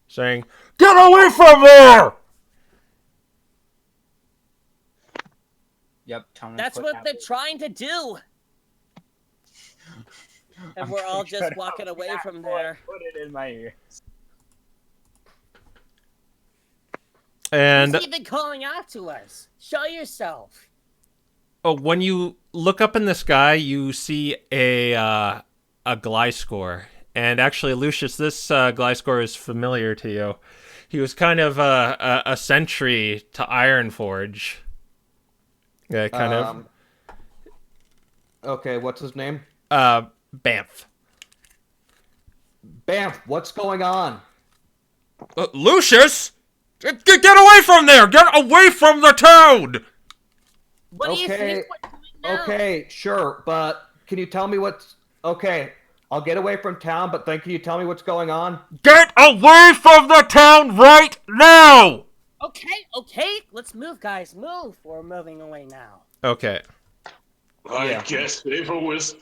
saying, "Get away from there!"
Yep, Tony.
That's what they're trying to do. And we're all just walking away from there.
Put it in my ear.
And
Who's even calling out to us? Show yourself.
when you look up in the sky, you see a Gliscor. And actually, Lucius, this Gliscor is familiar to you. He was kind of a sentry to Ironforge. Yeah, kind of.
Okay, what's his name?
Bamf.
Bamf, what's going on?
Lucius! Get away from there! Get away from the town!
What do you think we're doing now?
Okay, sure, but can you tell me what's... Okay, I'll get away from town, but then can you tell me what's going on?
Get away from the town right now!
Okay, let's move, guys. Move. We're moving away now.
Okay.
I guess Ava was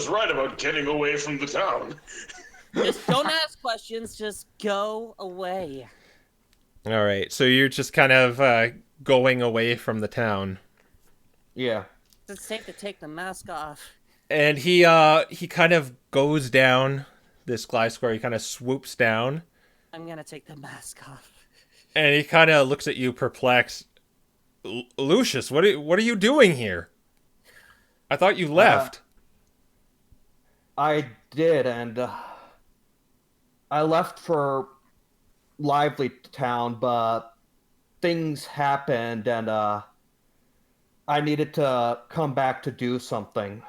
right about getting away from the town.
Just don't ask questions. Just go away.
All right. So you're just kind of going away from the town.
Yeah.
It's safe to take the mask off.
And he kind of goes down this Gliscor. He kind of swoops down.
I'm gonna take the mask off.
And he kind of looks at you perplexed. Lucius, what are you doing here? I thought you left.
I did, and I left for Lively Town, but things happened, and I needed to come back to do something.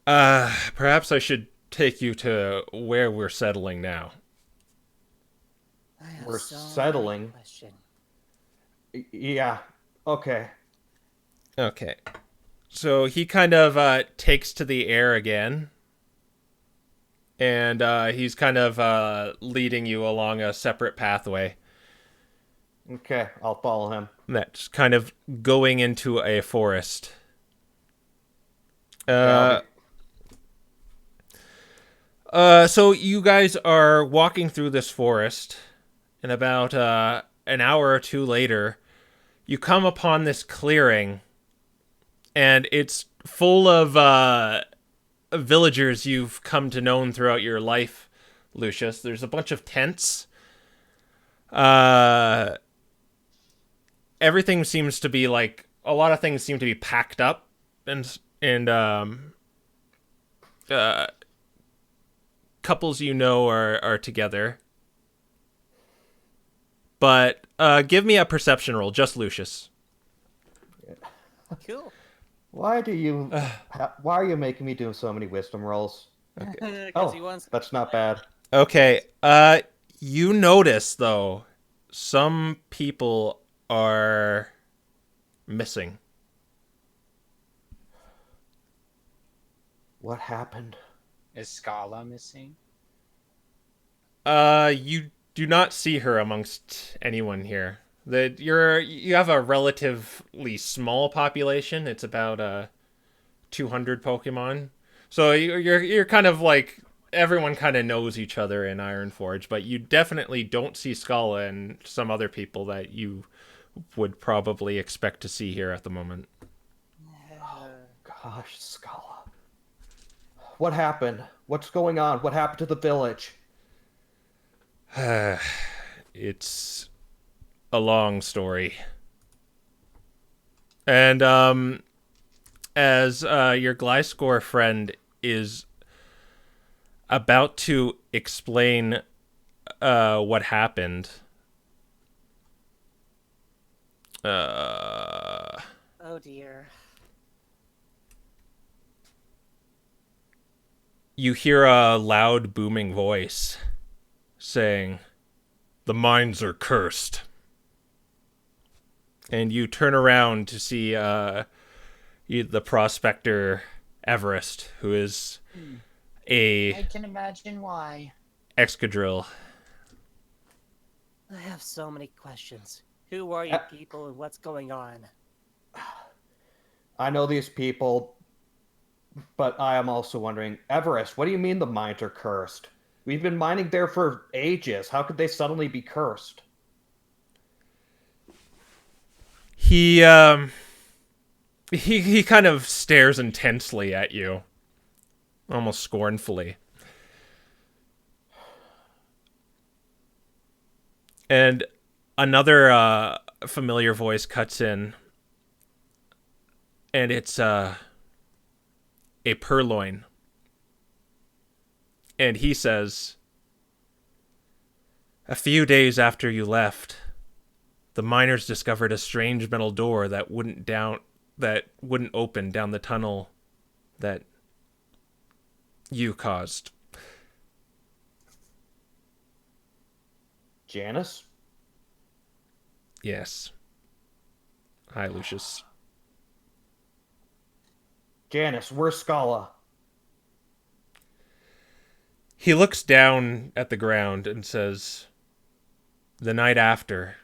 Perhaps I should take you to where we're settling now.
I have
We're
so many
settling.
questions.
Yeah. Okay.
Okay. So he kind of takes to the air again, and he's kind of leading you along a separate pathway
Okay, I'll follow him.
that's kind of going into a forest.
Okay, I'll
Uh,
be.
so you guys are walking through this forest, and about an hour or two later, you come upon this clearing, and it's full of villagers you've come to know throughout your life, Lucius. There's a bunch of tents. Uh, Everything seems to be like a lot of things seem to be packed up, and uh, couples you know are together. But give me a perception roll, just Lucius.
Cool.
Why do you? Why are you making me do so many wisdom rolls?
Because he wants.
That's not bad.
Okay. You notice though, some people are missing.
What happened?
Is Scala missing?
You do not see her amongst anyone here. You have a relatively small population. It's about 200 Pokemon. So you're kind of like everyone kind of knows each other in Ironforge, but you definitely don't see Scala and some other people that you would probably expect to see here at the moment.
Gosh, Scala. What happened? What's going on? What happened to the village?
It's a long story. And as your Gliscor friend is about to explain what happened,
Oh dear.
you hear a loud booming voice saying, "The mines are cursed." And you turn around to see the prospector Everest, who is a
I can imagine why.
Excadrill.
I have so many questions. Who are you people and what's going on?
I know these people, but I am also wondering, Everest, what do you mean the mines are cursed? We've been mining there for ages. How could they suddenly be cursed?
He he kind of stares intensely at you, almost scornfully. And another familiar voice cuts in, and it's a Purloin. And he says, "A few days after you left, the miners discovered a strange metal door that wouldn't open down the tunnel that you caused."
Janice?
Yes. Hi, Lucius.
Janice, where's Scala?
He looks down at the ground and says, "The night after,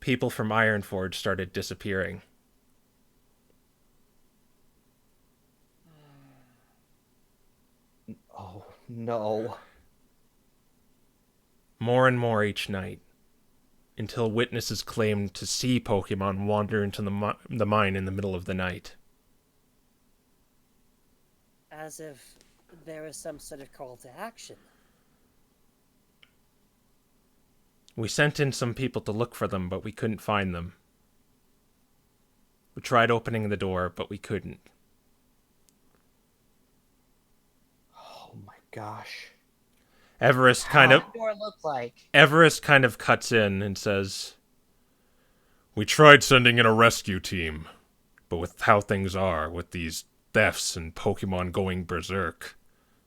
people from Ironforge started disappearing.
Oh, no.
More and more each night, until witnesses claimed to see Pokemon wander into the mine in the middle of the night.
As if there is some sort of call to action.
We sent in some people to look for them, but we couldn't find them. We tried opening the door, but we couldn't."
Oh my gosh.
Everest
What
kind of
does the door look like?
Everest kind of cuts in and says, "We tried sending in a rescue team, but with how things are, with these thefts and Pokemon going berserk,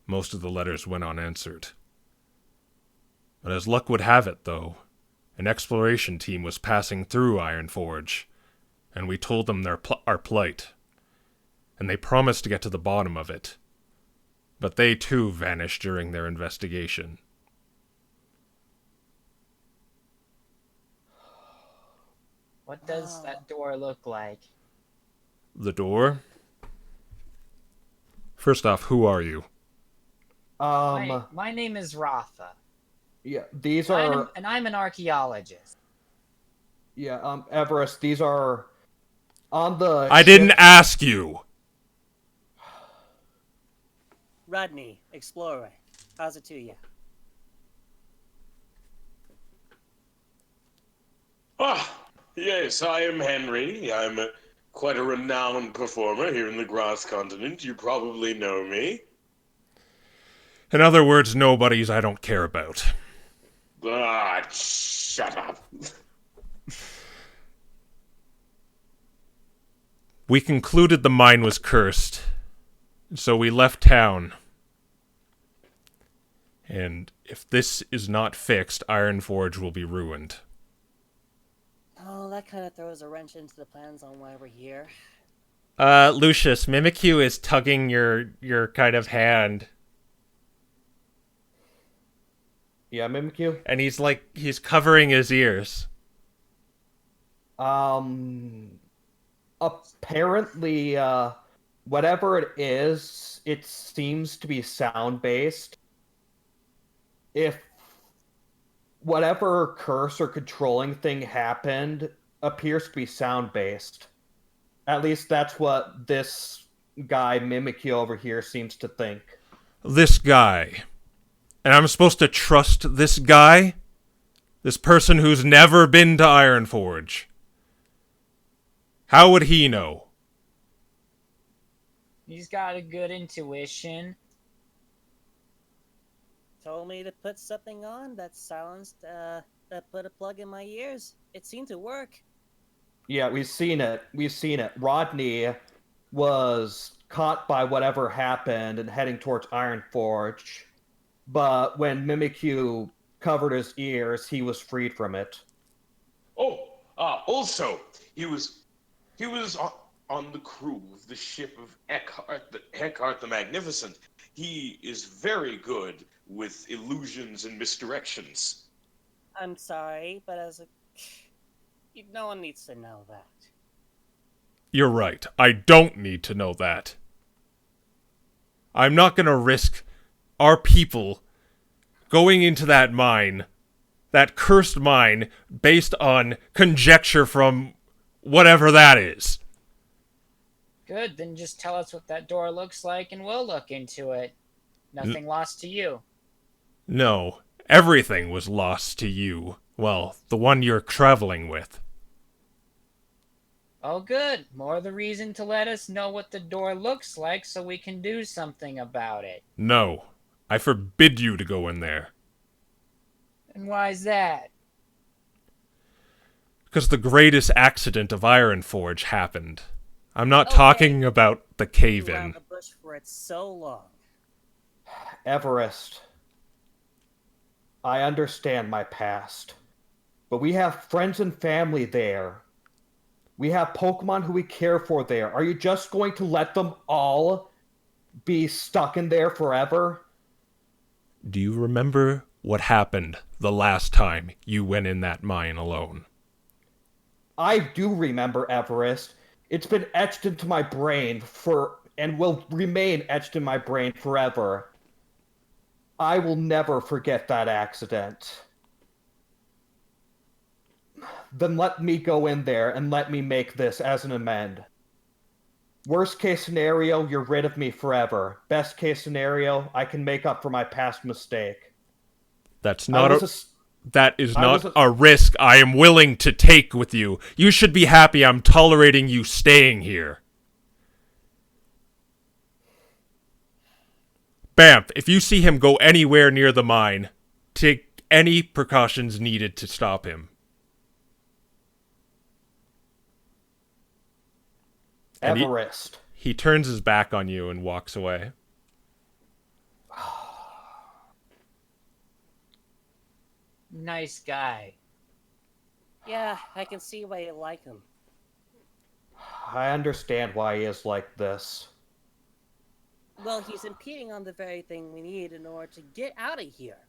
most of the letters went unanswered. But as luck would have it, though, An exploration team was passing through Ironforge, and we told them our plight. And they promised to get to the bottom of it. But they too vanished during their investigation.
What does that door look like?
The door? First off, who are you?
My name is Ratha.
Yeah, these are...
I'm an archaeologist.
Yeah, Everest, these are... On the
I didn't ask you!
Rodney, explorer. How's it to you?
Ah, yes, I am Henry. I'm quite a renowned performer here in the Grass Continent. You probably know me.
In other words, nobodies I don't care about.
Ah, shut up.
We concluded the mine was cursed, so we left town. And if this is not fixed, Ironforge will be ruined.
Oh, that kind of throws a wrench into the plans on why we're here.
Lucius, Mimikyu is tugging your kind of hand.
Yeah, Mimikyu?
And he's covering his ears.
Apparently, whatever it is, it seems to be sound-based. If whatever curse or controlling thing happened appears to be sound-based. At least that's what this guy, Mimikyu over here, seems to think.
This guy. And I'm supposed to trust this guy? This person who's never been to Ironforge? How would he know?
He's got a good intuition.
Told me to put something on that silenced, that put a plug in my ears. It seemed to work.
Yeah, we've seen it. Rodney was caught by whatever happened and heading towards Ironforge. But when Mimikyu covered his ears, he was freed from it.
Also, he was on the crew of the ship of Eckhart the Magnificent. He is very good with illusions and misdirections.
I'm sorry, but no one needs to know that.
You're right. I don't need to know that. I'm not gonna risk our people going into that mine, that cursed mine, based on conjecture from whatever that is.
Good, then just tell us what that door looks like and we'll look into it. Nothing lost to you.
No, everything was lost to you. Well, the one you're traveling with.
Oh, good. More the reason to let us know what the door looks like so we can do something about it.
No, I forbid you to go in there.
And why's that?
Because the greatest accident of Ironforge happened. I'm not talking about the
Around
cave-in.
the bush for it so long.
Everest, I understand my past, but we have friends and family there. We have Pokemon who we care for there. Are you just going to let them all be stuck in there forever?
Do you remember what happened the last time you went in that mine alone?
I do remember, Everest. It's been etched into my brain and will remain etched in my brain forever. I will never forget that accident. Then let me go in there and let me make this as an amend. Worst case scenario, you're rid of me forever. Best case scenario, I can make up for my past mistake.
That is not a risk I am willing to take with you. You should be happy I'm tolerating you staying here. Bamf, if you see him go anywhere near the mine, take any precautions needed to stop him. And
Everest.
He turns his back on you and walks away.
Nice guy.
Yeah, I can see why you like him.
I understand why he is like this.
Well, he's impeding on the very thing we need in order to get out of here.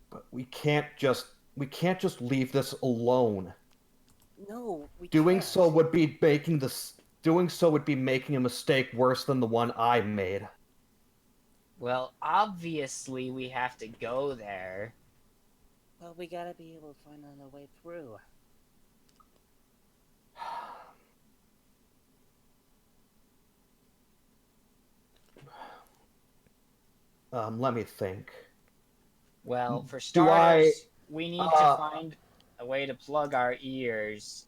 But we can't just leave this alone.
No, we
Doing
can't.
so would be making a mistake worse than the one I made.
Well, obviously we have to go there.
Well, we gotta be able to find another way through.
Let me think.
Well, for
Do I-
starters, we need to find a way to plug our ears.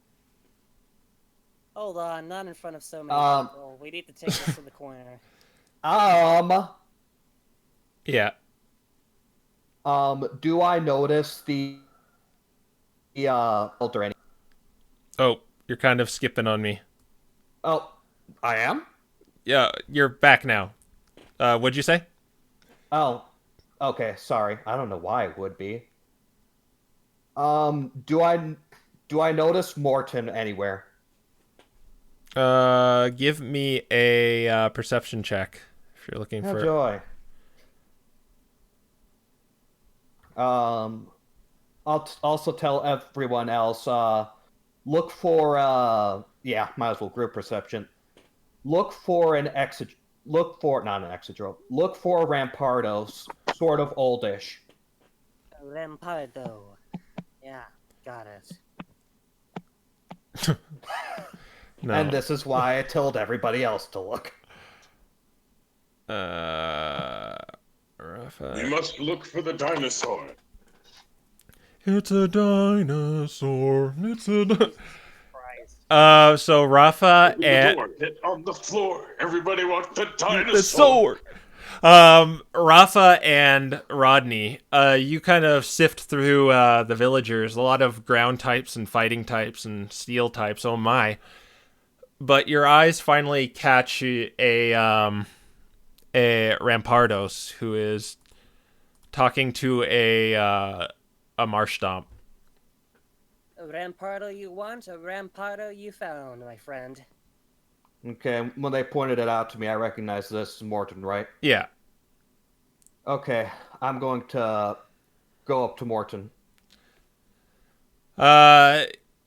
Hold on, not in front of so many
Um,
people. We need to take this to the corner.
Yeah.
Do I notice the filter any?
Oh, you're kind of skipping on me.
Oh, I am?
Yeah, you're back now. What'd you say?
Oh, okay, sorry. I don't know why it would be. Do I notice Morton anywhere?
Give me a perception check if you're looking
Oh,
for.
joy. I'll also tell everyone else, look for, yeah, might as well group perception. Look for not an exegro. Look for Rampardos, sort of oldish.
Rampardo. Yeah, got it.
No.
And this is why I told everybody else to look.
Rafa.
We must look for the dinosaur.
It's a dinosaur. It's a.
Christ.
So Rafa
Open the
and
door. Hit on the floor. Everybody wants the
the
dinosaur.
sword. Rafa and Rodney, you kind of sift through the villagers. A lot of ground types and fighting types and steel types. Oh my! But your eyes finally catch a Rampardos who is talking to a marsh stomp.
A Rampardo you want, a Rampardo you found, my friend.
Okay, when they pointed it out to me, I recognized this as Morton, right?
Yeah.
Okay, I'm going to go up to Morton.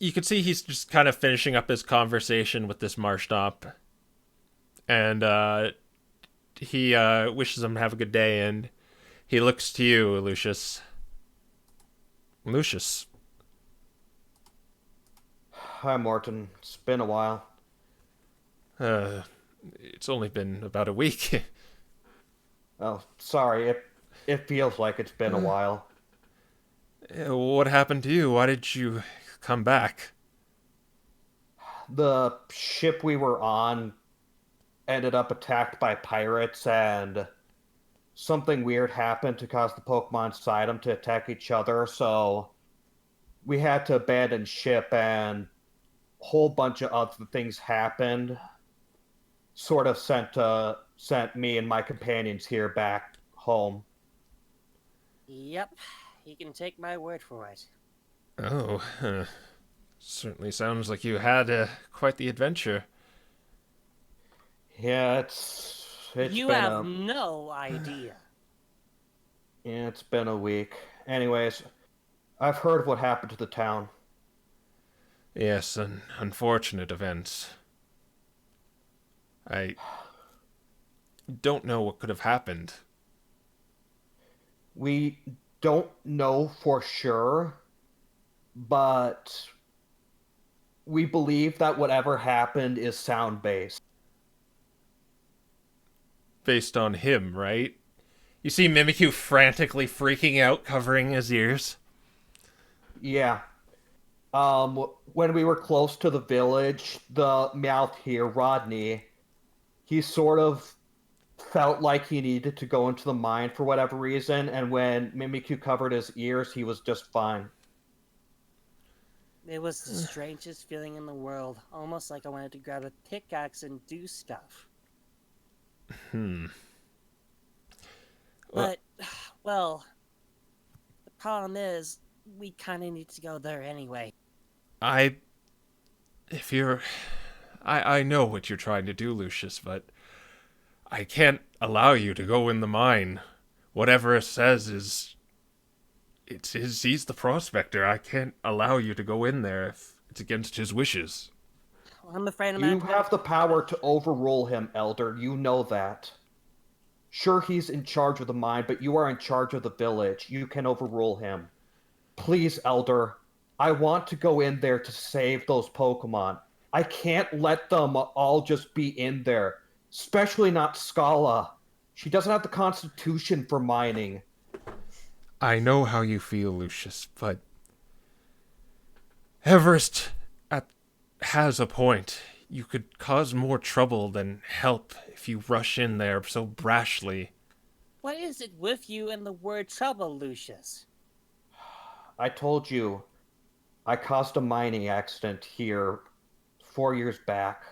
You can see he's just kind of finishing up his conversation with this marsh stomp, and he wishes him to have a good day, and he looks to you, Lucius. Lucius.
Hi, Morton. It's been a while.
It's only been about a week.
Oh, sorry. It feels like it's been a while.
What happened to you? Why did you come back?
The ship we were on ended up attacked by pirates, and something weird happened to cause the Pokemon inside them to attack each other, so we had to abandon ship, and a whole bunch of other things happened. Sort of sent me and my companions here back home.
Yep, you can take my word for it.
Oh, certainly sounds like you had quite the adventure.
Yeah, it's
You
been
have no idea.
it's been a week. Anyways, I've heard what happened to the town.
Yes, an unfortunate event. I don't know what could have happened.
We don't know for sure, but we believe that whatever happened is sound based.
Based on him, right? You see Mimikyu frantically freaking out, covering his ears.
Yeah. When we were close to the village, the Meowth here, Rodney, he sort of felt like he needed to go into the mine for whatever reason, and when Mimikyu covered his ears, he was just fine.
It was the strangest feeling in the world. Almost like I wanted to grab a pickaxe and do stuff. But, well, the problem is, we kind of need to go there anyway.
I know what you're trying to do, Lucius, but I can't allow you to go in the mine. Whatever it says is he's the prospector. I can't allow you to go in there if it's against his wishes.
Well, I'm afraid I'm
You
not
have the power to overrule him, Elder. You know that. Sure, he's in charge of the mine, but you are in charge of the village. You can overrule him. Please, Elder. I want to go in there to save those Pokemon. I can't let them all just be in there. Especially not Scala. She doesn't have the constitution for mining.
I know how you feel, Lucius, but Everest has a point. You could cause more trouble than help if you rush in there so brashly.
What is it with you and the word trouble, Lucius?
I told you, I caused a mining accident here 4 years back.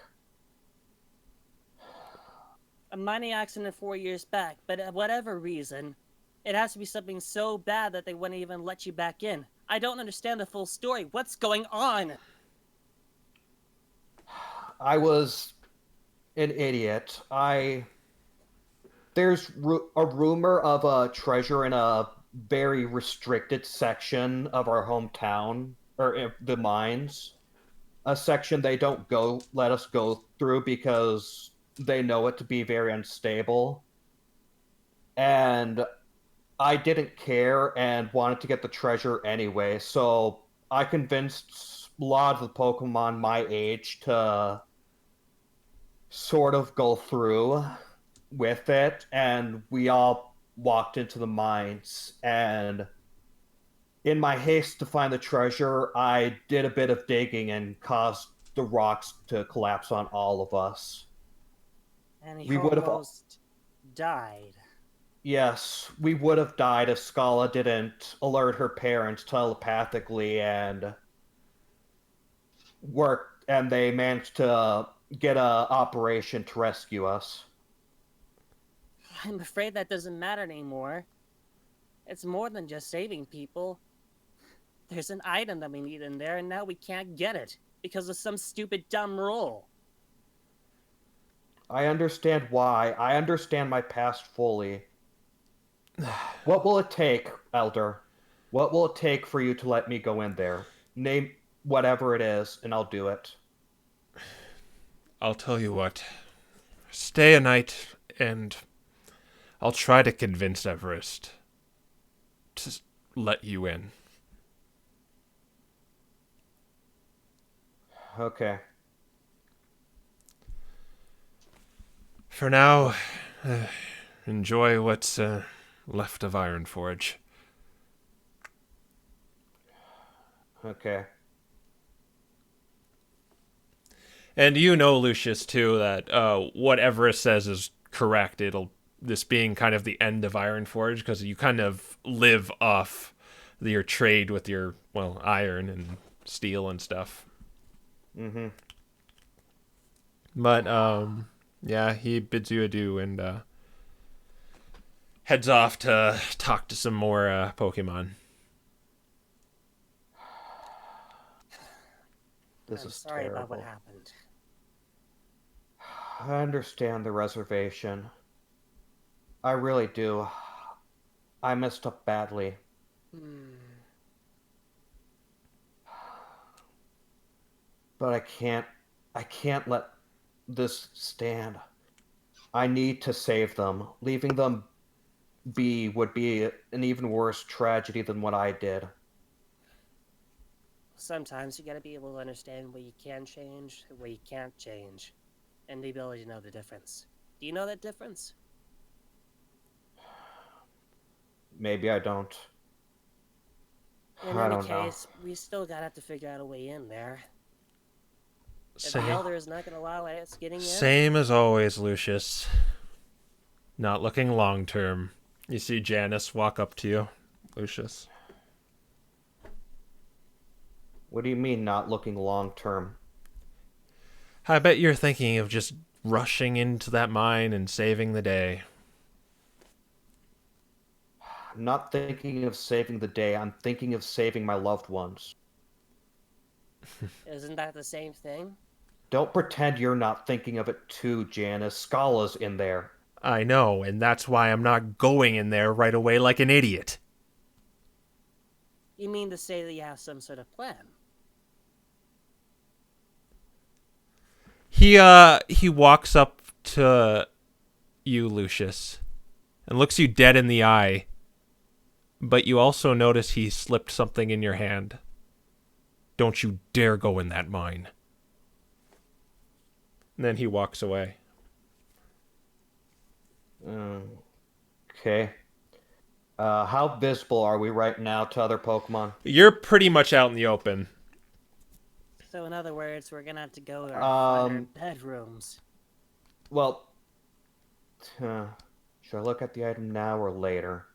A mining accident 4 years back, but at whatever reason, it has to be something so bad that they wouldn't even let you back in. I don't understand the full story. What's going on?
I was an idiot. There's a rumor of a treasure in a very restricted section of our hometown, or the mines. A section they don't let us go through because they know it to be very unstable. And I didn't care and wanted to get the treasure anyway, so I convinced a lot of the Pokemon my age to sort of go through with it, and we all walked into the mines, and in my haste to find the treasure, I did a bit of digging and caused the rocks to collapse on all of us.
And he
We would have
almost died.
Yes, we would have died if Scala didn't alert her parents telepathically and they managed to get a operation to rescue us.
I'm afraid that doesn't matter anymore. It's more than just saving people. There's an item that we need in there, and now we can't get it because of some stupid dumb rule.
I understand why. I understand my past fully. What will it take, Elder? What will it take for you to let me go in there? Name whatever it is, and I'll do it.
I'll tell you what. Stay a night, and I'll try to convince Everest to let you in.
Okay.
For now, enjoy what's left of Ironforge.
Okay.
And you know, Lucius, too, that what Everest says is correct. This being kind of the end of Ironforge, because you kind of live off your trade with your, iron and steel and stuff.
Mm-hmm.
But, yeah, he bids you adieu and heads off to talk to some more Pokemon.
This
I'm
is
sorry
terrible.
about what happened.
I understand the reservation. I really do. I messed up badly. But I can't let this stand. I need to save them. Leaving them be would be an even worse tragedy than what I did.
Sometimes you gotta be able to understand what you can change and what you can't change, and the ability to know the difference. Do you know that difference?
Maybe I don't.
In
I
any
don't know.
case, we still gotta have to figure out a way in there. If
Same,
the Elder is not gonna allow us getting in,
same as always, Lucius. Not looking long term. You see Janice walk up to you, Lucius.
What do you mean not looking long term?
I bet you're thinking of just rushing into that mine and saving the day.
I'm not thinking of saving the day. I'm thinking of saving my loved ones.
Isn't that the same thing?
Don't pretend you're not thinking of it too, Janice. Scala's in there.
I know, and that's why I'm not going in there right away like an idiot.
You mean to say that you have some sort of plan?
He walks up to you, Lucius, and looks you dead in the eye. But you also notice he slipped something in your hand. Don't you dare go in that mine. And then he walks away.
Okay. How visible are we right now to other Pokemon?
You're pretty much out in the open.
So in other words, we're gonna have to go to our
Um,
bedrooms.
Well, should I look at the item now or later?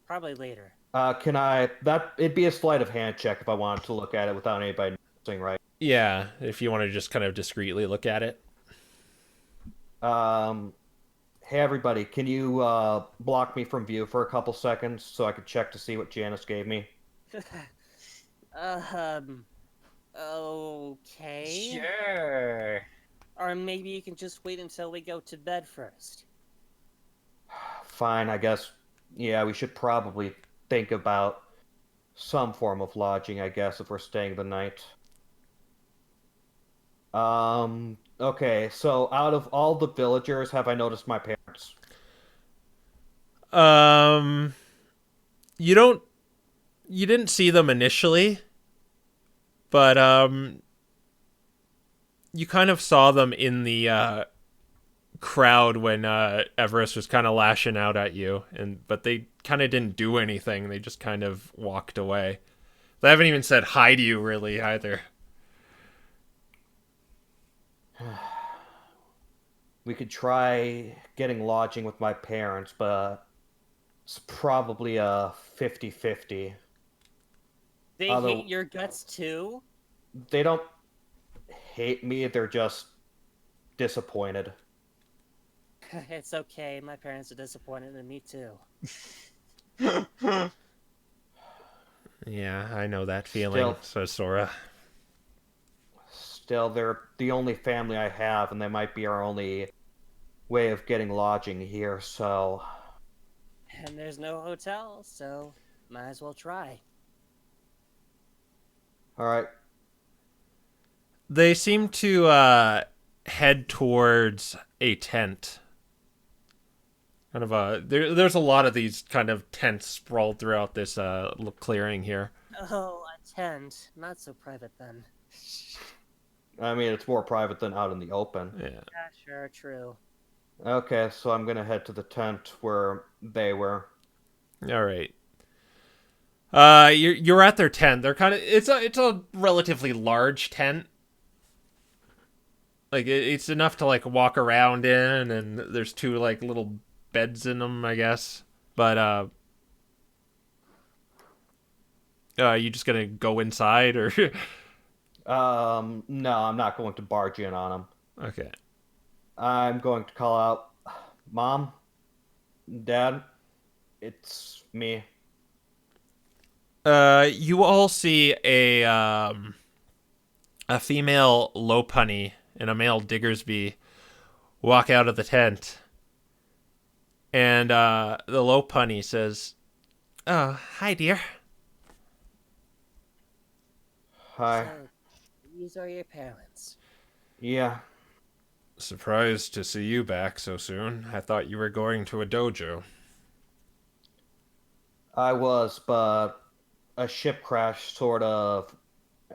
Probably later.
It'd be a sleight of hand check if I wanted to look at it without anybody noticing, right?
Yeah, if you want to just kind of discreetly look at it.
Hey everybody, can you block me from view for a couple seconds so I could check to see what Janice gave me?
Okay.
Sure.
Or maybe you can just wait until we go to bed first.
Fine, I guess. Yeah, we should probably think about some form of lodging, I guess, if we're staying the night. Okay, so out of all the villagers, have I noticed my parents?
You don't. You didn't see them initially, but you kind of saw them in the crowd when Everest was kind of lashing out at you, but they kind of didn't do anything. They just kind of walked away. They haven't even said hi to you really either.
We could try getting lodging with my parents, but it's probably a 50-50.
They hate your guts too?
They don't hate me, they're just disappointed.
It's okay, my parents are disappointed in me too.
Yeah, I know that feeling, says Sora.
Still, they're the only family I have, and they might be our only way of getting lodging here, so...
And there's no hotel, so might as well try.
Alright.
They seem to head towards a tent. Kind of there's a lot of these kind of tents sprawled throughout this little clearing here.
Oh, a tent. Not so private then.
I mean, it's more private than out in the open.
Yeah.
Yeah, sure, true.
Okay, so I'm gonna head to the tent where they were.
All right. You're at their tent. They're kind of it's a relatively large tent. Like it's enough to like walk around in, and there's two like little beds in them, I guess. But you just gonna go inside or?
No, I'm not going to barge in on them.
Okay.
I'm going to call out, Mom, Dad, it's me.
You all see a female Lopunny and a male Diggersby walk out of the tent. And the Lopunny says, "Oh, hi, dear."
Hi.
So, these are your parents.
Yeah.
Surprised to see you back so soon. I thought you were going to a dojo.
I was, but a ship crash and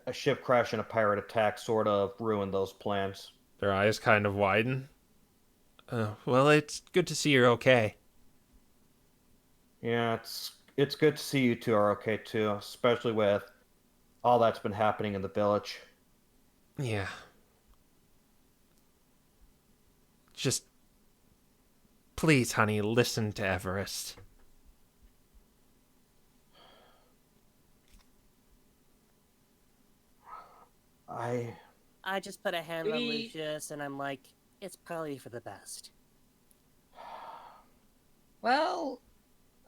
a pirate attack sort of ruined those plans.
Their eyes kind of widen. Well, it's good to see you're okay.
Yeah, it's good to see you two are okay too, especially with all that's been happening in the village.
Yeah. Just, please, honey, listen to Everest.
I
just put a hand on Lucius, and I'm like, it's probably for the best.
Well,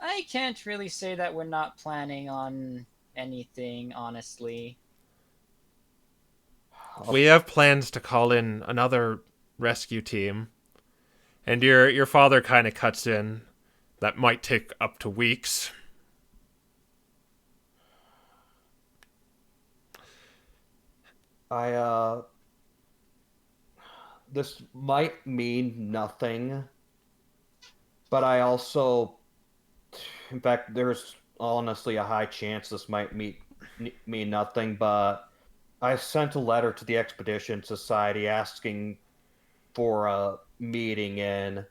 I can't really say that we're not planning on anything, honestly.
We have plans to call in another rescue team, and your father kind of cuts in. That might take up to weeks.
I this might mean nothing, but I also, in fact, there's honestly a high chance this might mean nothing, but I sent a letter to the Expedition Society asking for a meeting in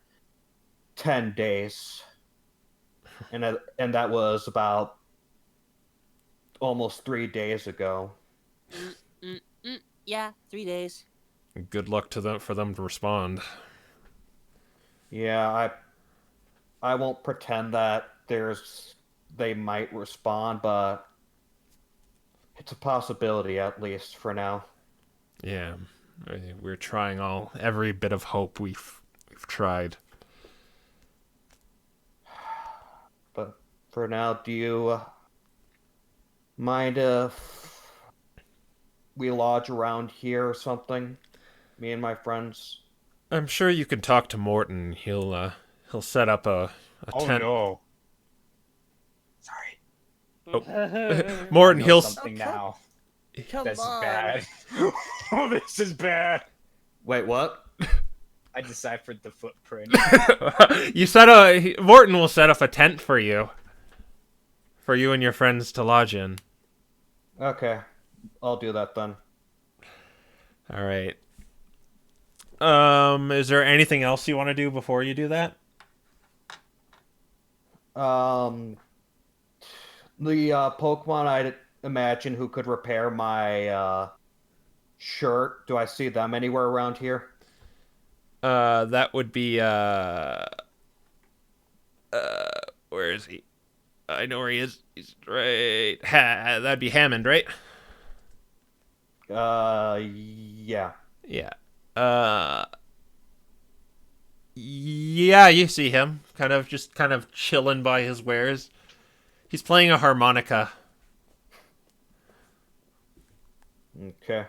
10 days. And that was about almost 3 days ago.
Mm, yeah, 3 days.
Good luck to them for them to respond.
Yeah, I won't pretend that they might respond, but it's a possibility at least for now.
Yeah, we're trying every bit of hope we've tried.
But for now, do you mind if we lodge around here or something? Me and my friends.
I'm sure you can talk to Morton. He'll set up a
Oh
tent.
no. Sorry.
Oh.
I
Morton,
know
he'll
something
come-
now.
Come
This is
on.
bad. Oh, this is bad.
Wait, what?
I deciphered the footprint.
Morton will set up a tent for you and your friends to lodge in.
Okay, I'll do that then.
All right. Is there anything else you want to do before you do that?
Um, the Pokemon I'd imagine who could repair my shirt. Do I see them anywhere around here?
That would be where is he? I know where he is. He's right. That'd be Hammond, right?
Yeah.
Yeah. Uh, yeah, you see him, kind of chilling by his wares. He's playing a harmonica.
Okay.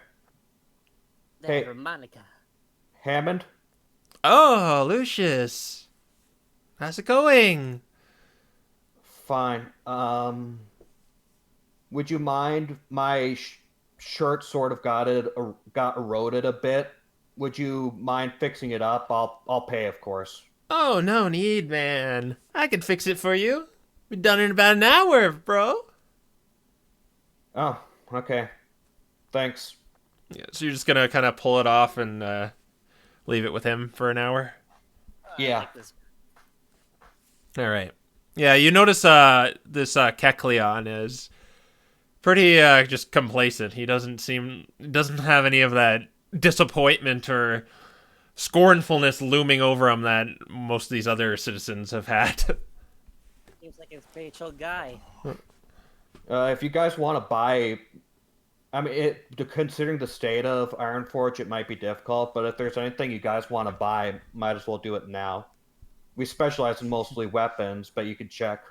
The
Hey.
harmonica.
Hammond?
Oh, Lucius, how's it going?
Fine. Would you mind my shirt sort of got eroded a bit? Would you mind fixing it up? I'll pay, of course.
Oh, no need, man. I can fix it for you. Be done in about an hour, bro.
Oh, okay. Thanks.
Yeah, so you're just gonna kind of pull it off and leave it with him for an hour.
Yeah.
I like this.
All right. Yeah, you notice this Kecleon is pretty just complacent. He doesn't have any of that disappointment or scornfulness looming over him that most of these other citizens have had.
Seems like a pretty chill guy.
If you guys want to buy, I mean, considering the state of Ironforge, it might be difficult. But if there's anything you guys want to buy, might as well do it now. We specialize in mostly weapons, but you can check.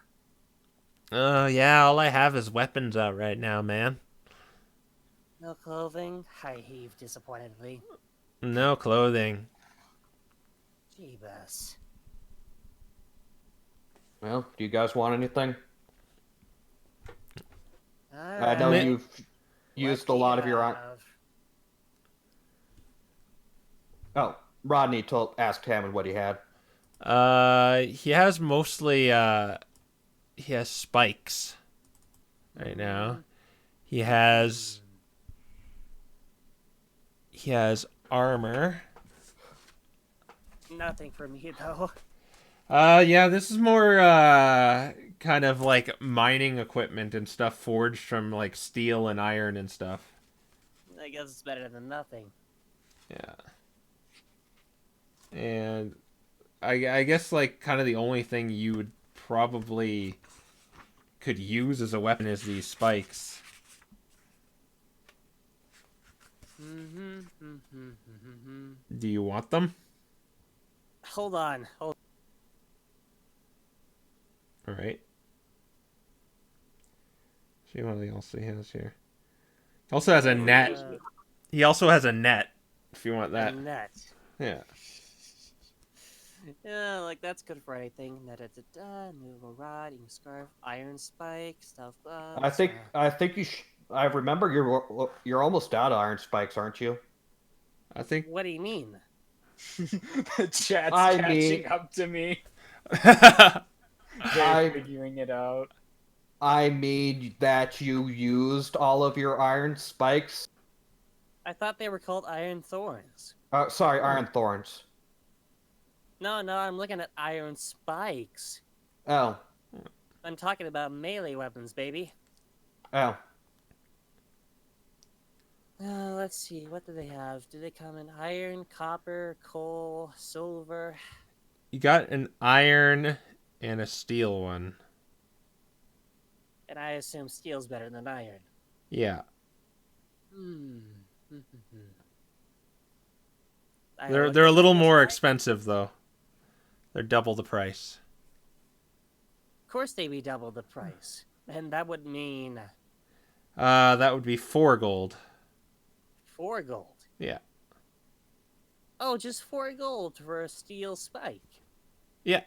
Oh, yeah, all I have is weapons out right now, man.
No clothing? I heave disappointedly.
No clothing.
Jeebus.
Well, do you guys want anything? I know
Alright.
you've used a lot of your own. Oh, Rodney asked Hammond what he had.
He has mostly, he has spikes right now. He has armor.
Nothing for me, though.
Yeah, this is more, kind of like mining equipment and stuff forged from, like, steel and iron and stuff.
I guess it's better than nothing.
Yeah. And I guess, like, kind of the only thing you would probably could use as a weapon is these spikes. Do you want them?
Hold on.
All right. See what else he has here. He also has a net. He also has a net. If you want
A
that.
net.
Yeah.
Yeah, like that's good for anything. Movable rod, ink scarf, iron spike, stealth gloves.
I think you. I remember you're almost out of iron spikes, aren't you?
I think.
What do you mean?
The chat's
I
catching
mean-
up to me.
I-
They're figuring it out.
I mean that you used all of your iron spikes.
I thought they were called iron thorns.
Sorry, iron thorns.
No, I'm looking at iron spikes.
Oh,
I'm talking about melee weapons, baby.
oh.
Let's see, what do they have? Do they come in iron, copper, coal, silver?
You got an iron and a steel one.
And I assume steel's better than iron.
Yeah. They're a little more expensive though. They're double the price.
Of course they'd be double the price. And that would mean
That would be 4 gold.
4 gold.
Yeah.
Oh, just 4 gold for a steel spike.
Yeah.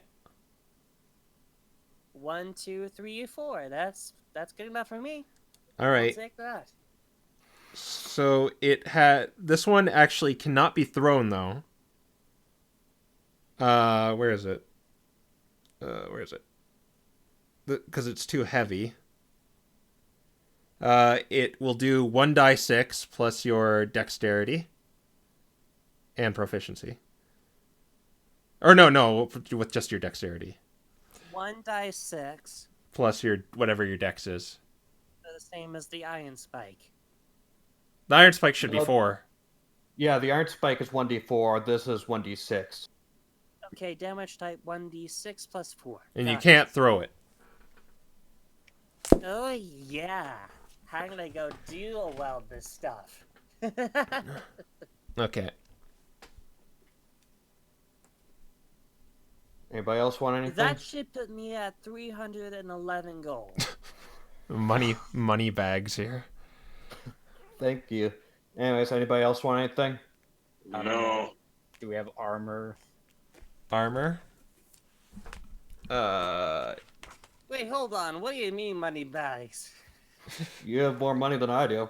1, 2, 3, 4. That's good enough for me.
All right.
I'll take that.
So this one actually cannot be thrown though. Where is it? Because it's too heavy. It will do 1d6 plus your dexterity and proficiency. Or no, with just your dexterity
1d6.
plus your whatever your dex is.
The same as the iron spike.
The iron spike should be 4.
Yeah, the iron spike is 1d4. This is 1d6.
Okay, damage type 1d6 plus 4.
And you
Got it.
can't throw it.
Oh yeah. How can I go dual weld this stuff?
Okay.
Anybody else want anything?
That should put me at 311 gold.
Money bags here.
Thank you. Anyways, anybody else want anything?
No.
Do we have armor?
Armor.
Wait, hold on. What do you mean money bags?
You have more money than I do.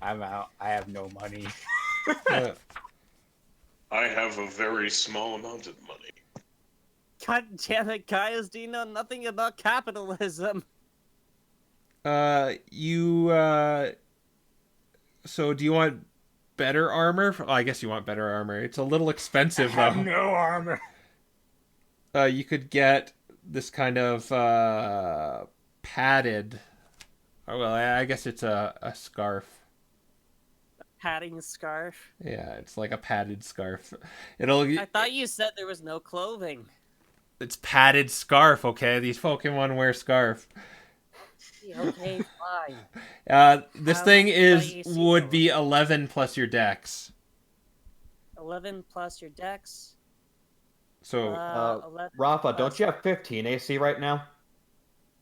I'm out. I have no money.
I have a very small amount of money.
God damn it, Caius, do you know nothing about capitalism?
So do you want better armor? Oh, I guess you want better armor. It's a little expensive
I have
though.
no armor.
You could get this kind of padded. Oh, well, I guess it's a scarf.
Padding scarf?
Yeah, it's like a padded scarf.
I thought you said there was no clothing.
It's padded scarf, okay? These Pokemon wear scarf.
Yeah, okay, fine.
This
How
thing
much
would
AC
be 11 plus your dex.
11 plus your dex.
So
11
Rafa,
plus-
don't you have 15 AC right now?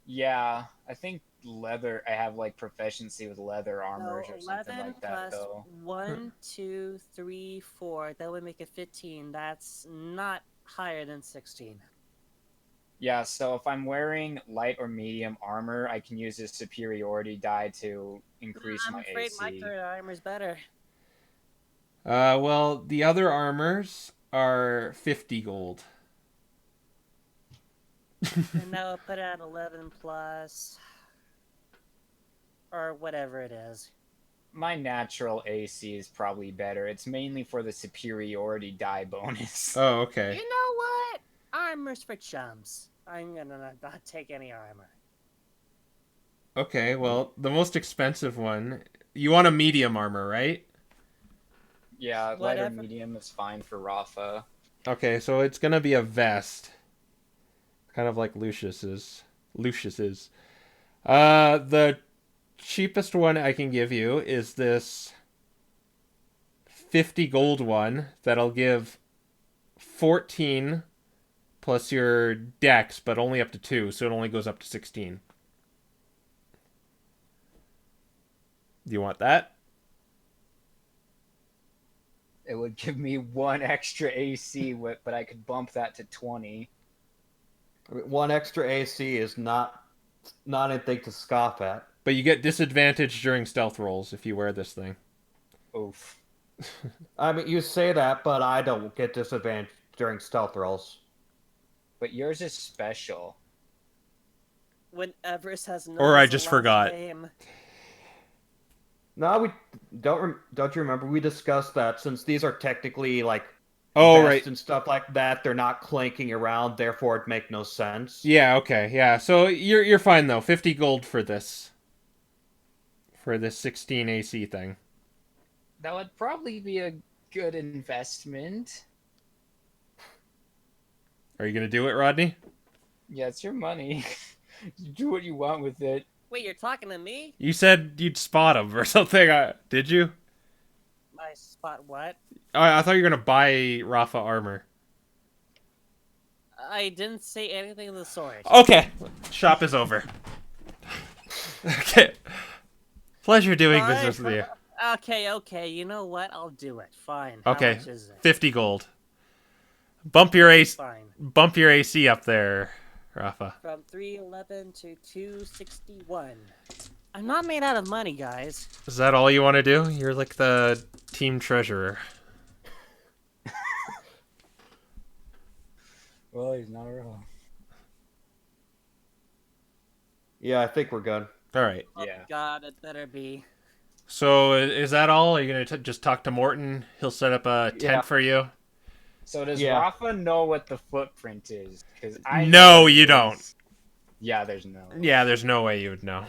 Yeah, I think leather. I have like proficiency with leather armors
No,
or something
11
like that,
plus
though.
1, 2, 3, 4. That would make it 15. That's not higher than 16.
Yeah, so if I'm wearing light or medium armor, I can use this superiority die to increase
I'm
my
afraid
AC.
my current armor's better.
well, the other armors are 50 gold.
And now I'll put it at 11 plus. Or whatever it is.
My natural AC is probably better. It's mainly for the superiority die bonus.
Oh, okay.
You know what? Armor's for chumps. I'm gonna not take any armor.
Okay, well, the most expensive one. You want a medium armor, right?
Yeah, light or
Whatever.
medium is fine for Rafa.
Okay, so it's gonna be a vest. Kind of like Lucius's. The cheapest one I can give you is this 50 gold one that'll give 14 plus your dex, but only up to 2, so it only goes up to 16. Do you want that?
It would give me 1 extra AC, but I could bump that to 20.
I mean, 1 extra AC is not anything to scoff at.
But you get disadvantage during stealth rolls if you wear this thing.
Oof.
I mean, you say that, but I don't get disadvantage during stealth rolls.
But yours is special.
When Everest has no.
Or I just forgot.
Name.
No, we don't you remember we discussed that since these are technically like
Oh,
vests
right.
and stuff like that, they're not clanking around, therefore it make no sense.
Yeah, okay. Yeah. So you're fine though. 50 gold for this. For this 16 AC thing.
That would probably be a good investment.
Are you going to do it, Rodney?
Yeah, it's your money. You do what you want with it.
Wait, you're talking to me?
You said you'd spot him or something. Did you?
My spot what?
I thought you were going to buy Rafa armor.
I didn't say anything of the sort.
Okay. Shop is over. Okay. Pleasure doing
Fine.
business with you.
Okay, you know what? I'll do it. Fine.
Okay.
How much is it?
50 gold. Bump your
Fine.
AC up there, Rafa.
From 311 to 261. I'm not made out of money, guys.
Is that all you want to do? You're like the team treasurer.
Well, he's not wrong.
Yeah, I think we're good.
All right.
Oh
Yeah.
God, it better be.
So is that all? Are you going to just talk to Morton? He'll set up a tent
Yeah.
for you?
So does
Yeah.
Rafa know what the footprint is? Because
No, you don't.
Yeah, there's no.
Yeah, there's no way you would know.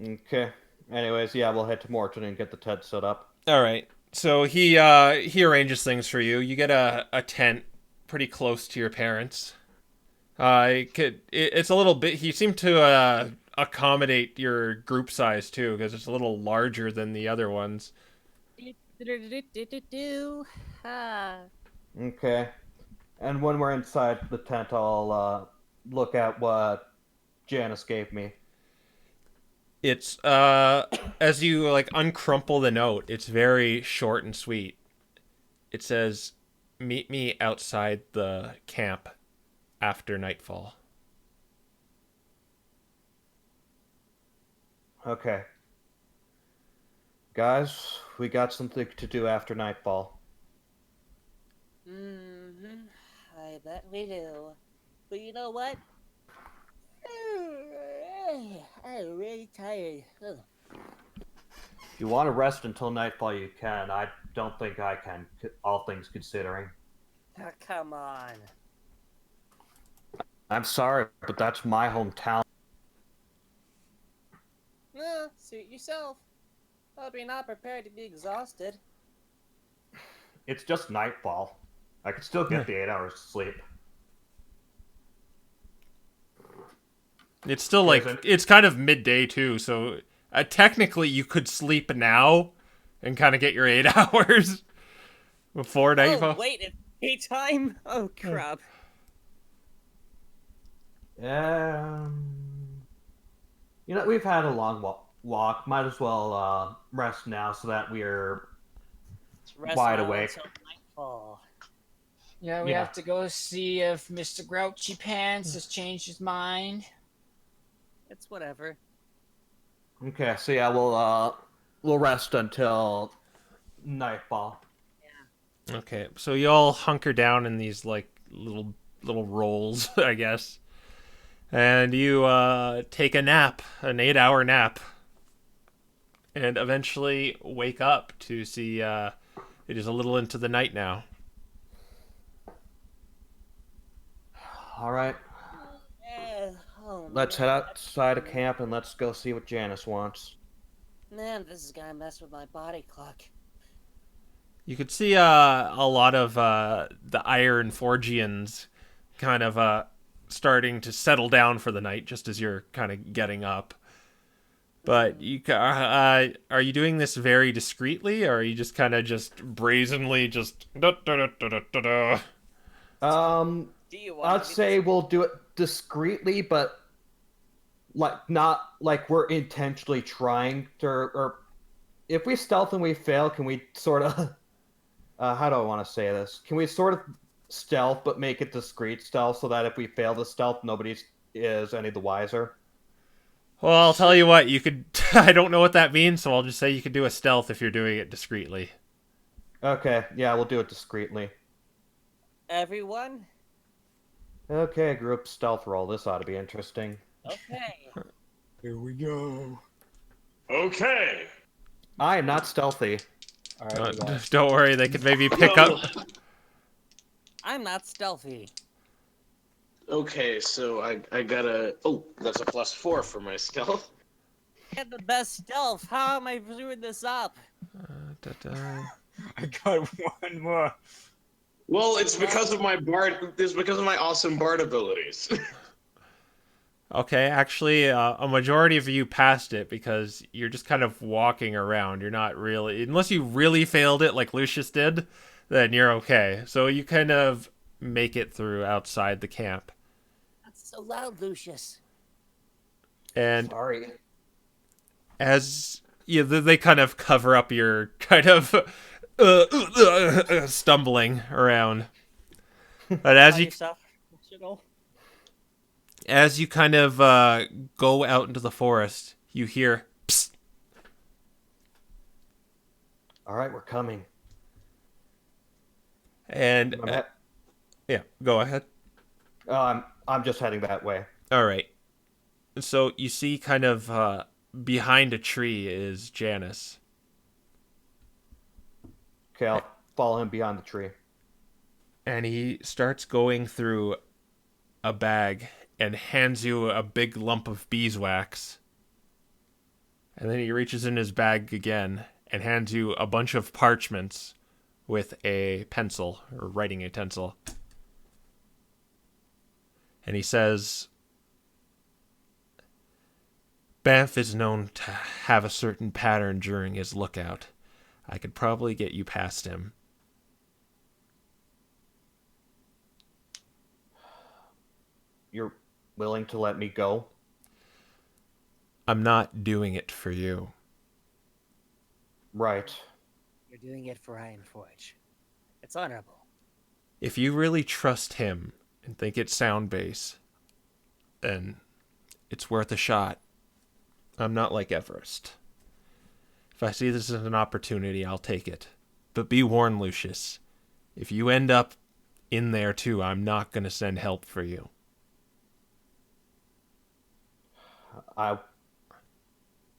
Okay. Anyways, yeah, we'll head to Morton and get the tent set up.
All right. So he arranges things for you. You get a tent pretty close to your parents. It's a little bit. He seemed to accommodate your group size too, because it's a little larger than the other ones.
Ah.
Okay. And when we're inside the tent, I'll look at what Janice gave me.
It's as you like uncrumple the note, it's very short and sweet. It says, "Meet me outside the camp after nightfall."
Okay. Guys, we got something to do after nightfall.
I bet we do. But you know what? I'm really tired. Ugh.
If you want to rest until nightfall, you can. I don't think I can, all things considering.
Oh, come on.
I'm sorry, but that's my hometown.
No, suit yourself. Hope you're not prepared to be exhausted.
It's just nightfall. I could still get the 8 hours of sleep.
It's still like it's kind of midday too, so technically you could sleep now and kind of get your 8 hours before nightfall.
Oh, wait, it's daytime? Oh, crap.
We've had a long walk. Might as well rest now so that we're
Rest
wide
now
awake.
until nightfall.
Yeah, we
Yeah.
have to go see if Mr. Grouchy Pants has changed his mind.
It's whatever.
Okay, so yeah, we'll rest until nightfall.
Okay, so you all hunker down in these like little rolls, I guess, and you take a nap, an 8-hour nap, and eventually wake up to see it is a little into the night now.
All right,
Oh,
let's
man.
head outside of camp and let's go see what Janice wants.
Man, this is gonna mess with my body clock.
You could see a lot of the Ironforgians kind of starting to settle down for the night, just as you're kind of getting up. But are you doing this very discreetly, or are you just kind of just brazenly just da, da, da, da, da, da, da?
Do you want
I'd
to be
say we'll do it discreetly, but like not like we're intentionally trying to. Or if we stealth and we fail, can we sort of? How do I want to say this? Can we sort of stealth but make it discreet stealth so that if we fail the stealth, nobody is any the wiser?
Well, I'll tell you what, you could. I don't know what that means, so I'll just say you could do a stealth if you're doing it discreetly.
Okay, yeah, we'll do it discreetly.
everyone?
Okay, group stealth roll. This ought to be interesting.
Okay.
Here we go.
Okay.
I am not stealthy.
All right, we got
Don't worry, they could maybe pick up.
I'm not stealthy.
Okay, so I gotta. Oh, that's a +4 for my stealth.
I had the best stealth. How am I screwing this up?
I got one more.
Well, it's because of my bard. It's because of my awesome bard abilities.
Okay, actually, a majority of you passed it because you're just kind of walking around. You're not really, unless you really failed it like Lucius did, then you're okay. So you kind of make it through outside the camp.
That's so loud, Lucius.
And
Sorry.
as they kind of cover up your kind of stumbling around. But as you kind of go out into the forest, you hear psst.
All right, we're coming.
And yeah, go ahead.
I'm just heading that way.
All right. So you see kind of behind a tree is Janice.
Okay, I'll follow him behind the tree.
And he starts going through a bag and hands you a big lump of beeswax. And then he reaches in his bag again and hands you a bunch of parchments with a pencil, or writing utensil. And he says, Banff is known to have a certain pattern during his lookout. I could probably get you past him.
You're willing to let me go?
I'm not doing it for you.
Right.
You're doing it for Ironforge. It's honorable.
If you really trust him and think it's sound base, then it's worth a shot. I'm not like Everest. If I see this as an opportunity, I'll take it. But be warned, Lucius. If you end up in there too, I'm not going to send help for you.
I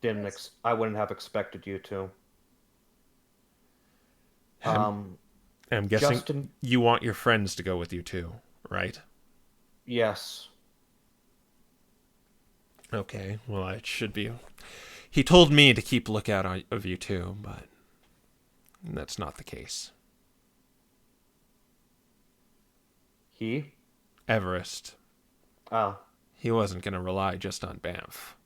wouldn't have expected you to.
I'm guessing
Justin,
you want your friends to go with you too, right?
yes.
Okay, well, it should be. He told me to keep lookout of you too, but that's not the case.
He?
Everest.
Oh.
He wasn't going to rely just on Banff.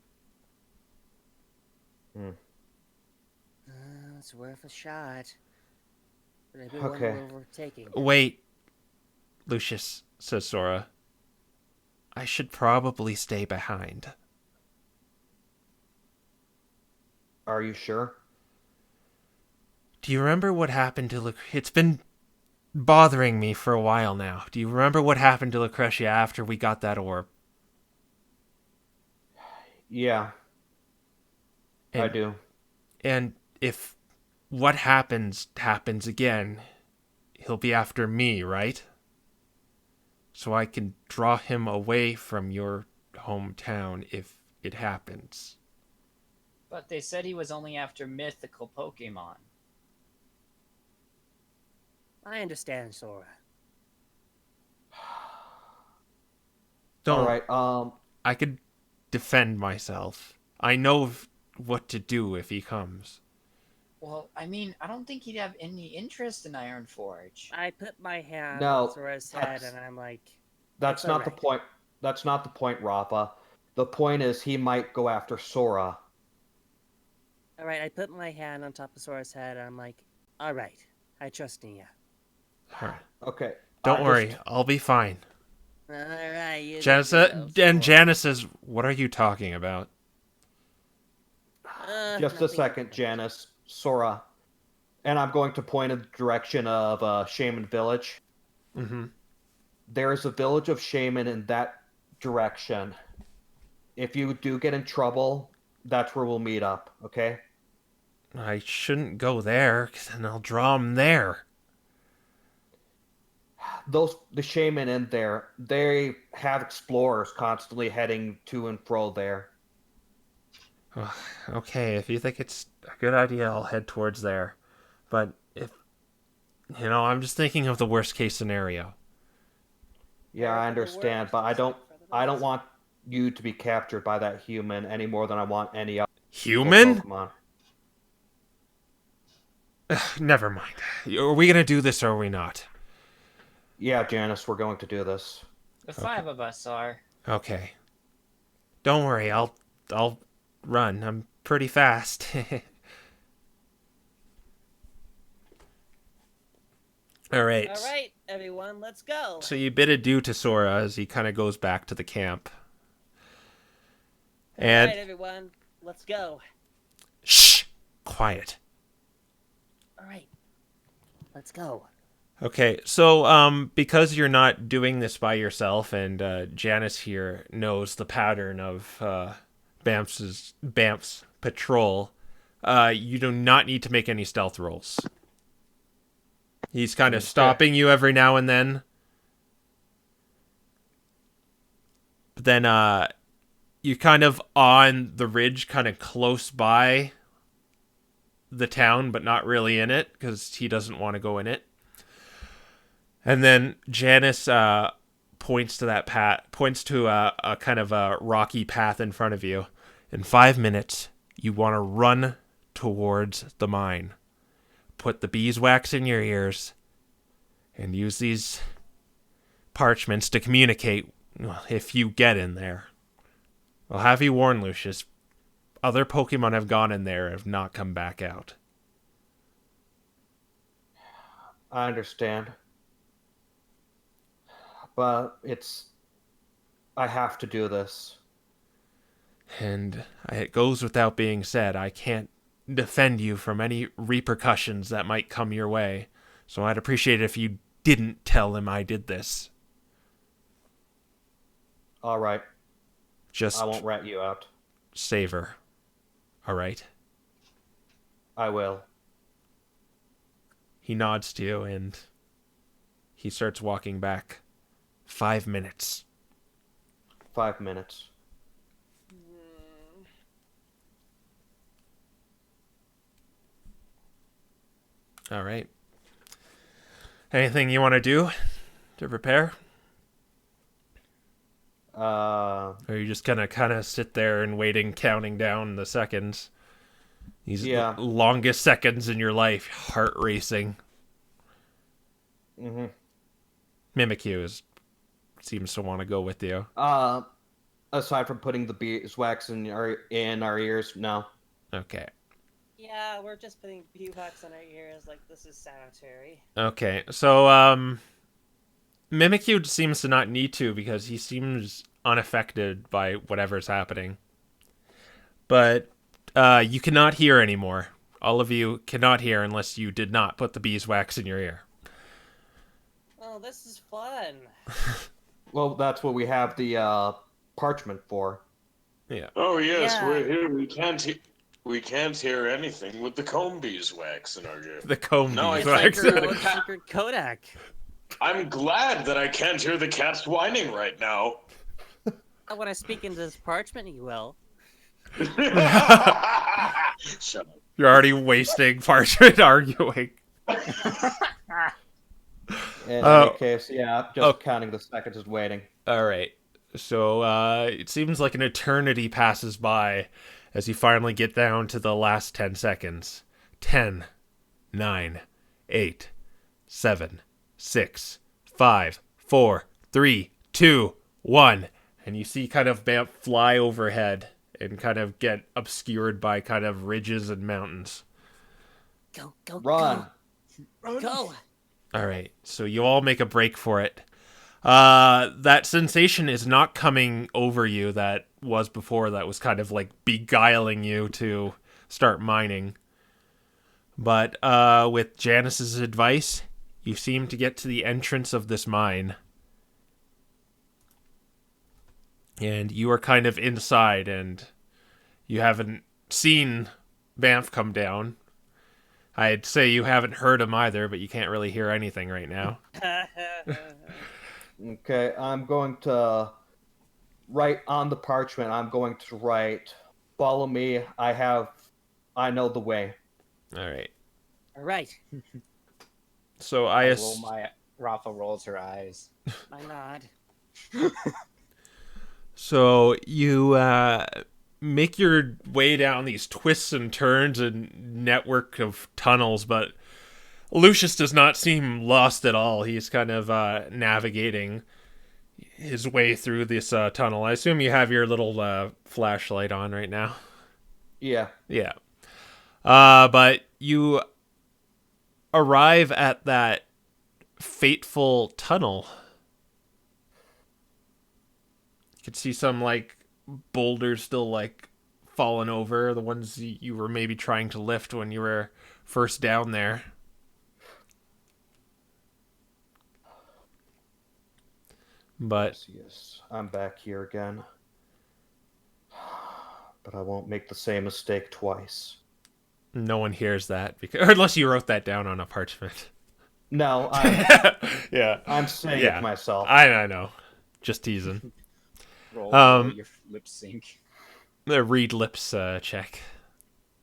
It's worth a shot. But
Okay.
we're taking.
Wait, Lucius, says Sora. I should probably stay behind.
Are you sure?
Do you remember what happened to It's been bothering me for a while now. Do you remember what happened to Lucretia after we got that orb?
Yeah. I do.
And if what happens again, he'll be after me, right? So I can draw him away from your hometown if it happens.
But they said he was only after mythical Pokémon.
I understand, Sora.
Don't.
All right.
I could defend myself. I know what to do if he comes.
Well, I mean, I don't think he'd have any interest in Ironforge.
I put my hand
No,
on Sora's head, and I'm like,
That's
It's
not the
alright.
point. That's not the point, Rafa. The point is he might go after Sora.
All right, I put my hand on top of Sora's head, and I'm like, all right, I trust in you.
All right.
Okay.
Don't
I
worry,
just-
I'll be fine.
All right, you
Janice,
think so,
and
Sora.
Janice says, "What are you talking about?"
Just a
Nothing
second,
important.
Janice. Sora. And I'm going to point in the direction of Shaman Village.
Mm-hmm.
There is a village of Shaman in that direction. If you do get in trouble, that's where we'll meet up, okay?
I shouldn't go there, 'cause then I'll draw him there.
The Shaman in there, they have explorers constantly heading to and fro there.
Ugh, okay, if you think it's a good idea, I'll head towards there. But if I'm just thinking of the worst case scenario.
Yeah, I
Prepare for the
understand,
worst,
but I don't
expect for the
I don't
best.
want you to be captured by that human any more than I want any other
Human?
Pokemon.
Never mind. Are we gonna do this or are we not?
Yeah, Janice, we're going to do this.
The 5 of us are.
Okay. Don't worry, I'll run. I'm pretty fast. All right.
All right, everyone, let's go.
So you bid adieu to Sora as he kind of goes back to the camp.
All
And
right, everyone, let's go.
shh, quiet.
All right, let's go.
Okay, so because you're not doing this by yourself, and Janice here knows the pattern of Bamf's patrol, you do not need to make any stealth rolls. He's kind of
Okay.
stopping you every now and then. But then you're kind of on the ridge, kind of close by the town, but not really in it, because he doesn't want to go in it. And then Janice points to a kind of a rocky path in front of you. In 5 minutes, you want to run towards the mine. Put the beeswax in your ears and use these parchments to communicate if you get in there. I'll have you warn, Lucius. Other Pokemon have gone in there and have not come back out.
I understand. But I have to do this.
And it goes without being said, I can't defend you from any repercussions that might come your way. So I'd appreciate it if you didn't tell him I did this.
All right.
Just
I won't rat you out.
savor. All right?
I will.
He nods to you and he starts walking back. 5 minutes.
5 minutes.
All right. Anything you want to do to prepare? Or are you just gonna kind of sit there and waiting, counting down the seconds? These
Yeah.
longest seconds in your life, heart racing.
Mm-hmm.
Mimikyu seems to want to go with you.
Aside from putting the beeswax in our ears, no.
Okay.
Yeah, we're just putting beeswax in our ears like this is sanitary.
Okay. So, Mimikyu seems to not need to because he seems unaffected by whatever's happening. But you cannot hear anymore. All of you cannot hear unless you did not put the beeswax in your ear.
Oh, this is fun.
Well, that's what we have the parchment for.
Yeah.
Oh yes,
Yeah.
we're here. We can't hear anything with the comb beeswax in our ear.
The comb
No,
It's
I
like
beeswax.
your own secret Kodak.
I'm glad that I can't hear the cats whining right now.
When I speak into this parchment, you will.
Shut up.
You're already wasting parchment arguing.
In
Oh.
any case, yeah, just counting the seconds is waiting.
All right. So it seems like an eternity passes by as you finally get down to the last 10 seconds. 10, 9, 8, 7, 6, 5, 4, 3, 2, 1. And you see kind of Bamf fly overhead and kind of get obscured by kind of ridges and mountains.
Go, go,
Run.
go. Go.
All right, so you all make a break for it. That sensation is not coming over you that was before, that was kind of like beguiling you to start mining. But with Janice's advice, you seem to get to the entrance of this mine. And you are kind of inside, and you haven't seen Banff come down. I'd say you haven't heard him either, but you can't really hear anything right now.
Okay, I'm going to write on the parchment. I'm going to write, "Follow me. I know the way."
All right.
All right.
So
Rafa rolls her eyes.
I nod.
So you make your way down these twists and turns and network of tunnels, but Lucius does not seem lost at all. He's kind of navigating his way through this tunnel. I assume you have your little flashlight on right now.
Yeah.
Yeah. But you arrive at that fateful tunnel. You can see some like boulders still like fallen over, the ones you were maybe trying to lift when you were first down there. But
Yes, I'm back here again. But I won't make the same mistake twice.
no one hears that, because unless you wrote that down on a parchment.
No,
Yeah.
I'm saying it myself.
I know. Just teasing.
Roll your lip sync.
The read lips check.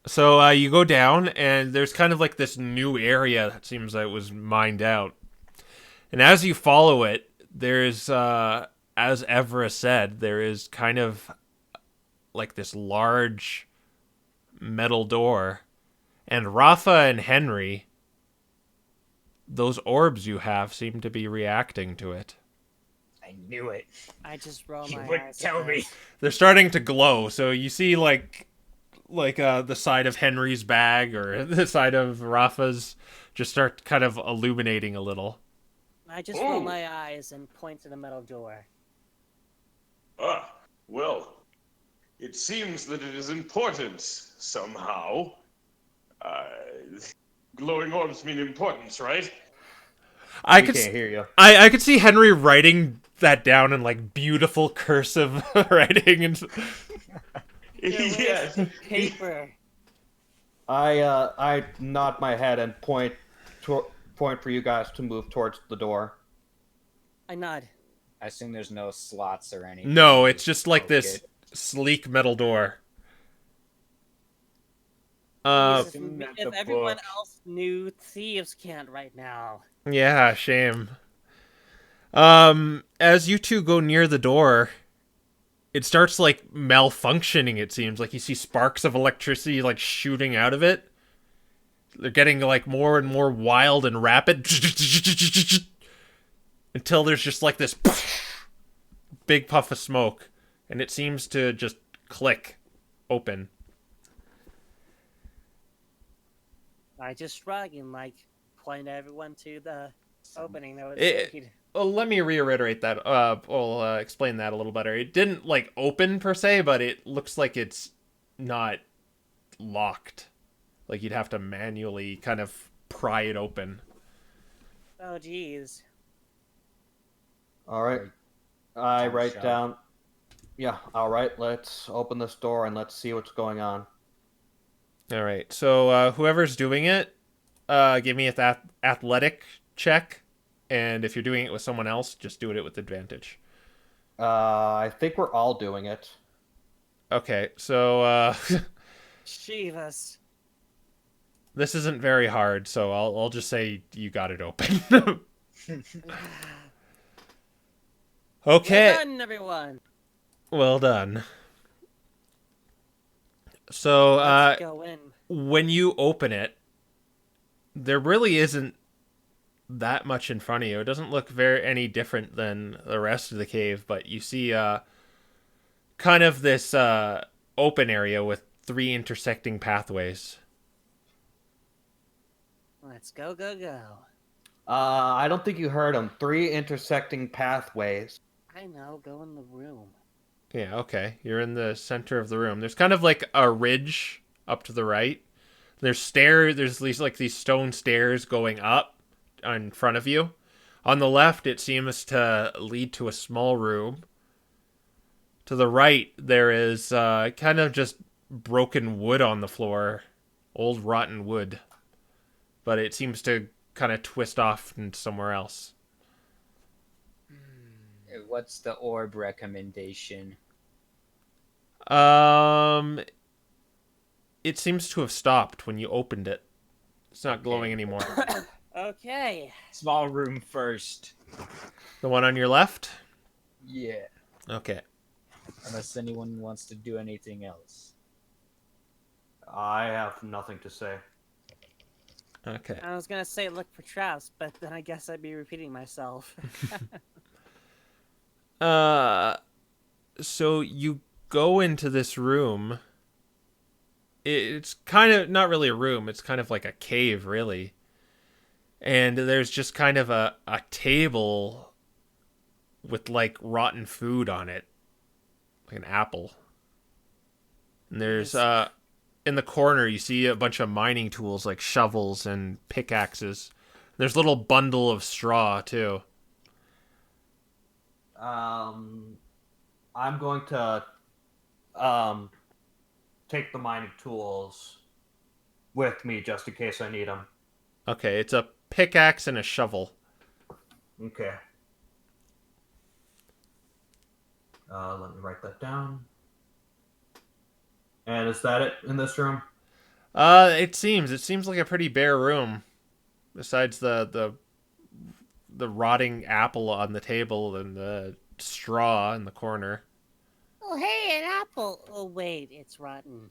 So you go down, and there's kind of like this new area that seems like it was mined out. And as you follow it, there's, as Evra said, there is kind of like this large metal door. And Rafa and Henry, those orbs you have seem to be reacting to it.
I knew it.
I just roll
You
my
wouldn't
eyes.
tell me.
They're starting to glow, so you see like the side of Henry's bag or the side of Rafa's just start kind of illuminating a little.
I just roll my eyes and point to the metal door.
Ah, well, it seems that it is important somehow. Glowing orbs mean importance, right?
I
Can't hear you.
I could see Henry writing that down in like beautiful cursive writing and
Yes.
Paper.
I nod my head and point for you guys to move towards the door.
I nod.
I assume there's no slots or anything.
no, it's just like
Okay.
this sleek metal door.
If,
Assume that
if
the
everyone
book-
else knew, thieves can't right now.
Yeah, shame. As you two go near the door, it starts like malfunctioning, it seems. Like you see sparks of electricity like shooting out of it. They're getting like more and more wild and rapid until there's just like this big puff of smoke, and it seems to just click open.
I just shrug and like point everyone to the opening that was
It-
made.
Well, let me reiterate that. I'll explain that a little better. It didn't like open per se, but it looks like it's not locked. Like you'd have to manually kind of pry it open.
Oh geez.
All right. I
Jump
write
shot.
down. Yeah. All right. Let's open this door and let's see what's going on.
All right. So whoever's doing it, give me an athletic check, and if you're doing it with someone else, just do it with advantage.
I think we're all doing it.
Okay. So
Shivas.
this isn't very hard. So I'll just say you got it open. Okay.
Well done, everyone.
Well done. So,
Let's go in.
when you open it, there really isn't that much in front of you. It doesn't look any different than the rest of the cave, but you see kind of this open area with 3 intersecting pathways.
Let's go, go, go.
I don't think you heard him. 3 intersecting pathways.
I know, go in the room.
Yeah, okay. You're in the center of the room. There's kind of like a ridge up to the right. There's stairs. There's these stone stairs going up in front of you. On the left, it seems to lead to a small room. To the right, there is kind of just broken wood on the floor. Old rotten wood. But it seems to kind of twist off into somewhere else.
What's the orb recommendation?
It seems to have stopped when you opened it. It's not glowing anymore.
Okay.
Small room first.
The one on your left?
Yeah.
Okay.
Unless anyone wants to do anything else.
I have nothing to say.
Okay.
I was gonna say look for traps, but then I guess I'd be repeating myself.
So you go into this room. It's kind of not really a room. It's kind of like a cave, really. And there's just kind of a table with like rotten food on it, like an apple. And there's in the corner you see a bunch of mining tools like shovels and pickaxes. There's a little bundle of straw too.
I'm going to take the mining tools with me just in case I need them.
Okay, it's a pickaxe and a shovel.
Okay. Let me write that down. And is that it in this room?
It seems like a pretty bare room. Besides the rotting apple on the table and the straw in the corner.
Oh, hey, an apple. Oh, wait, it's rotten.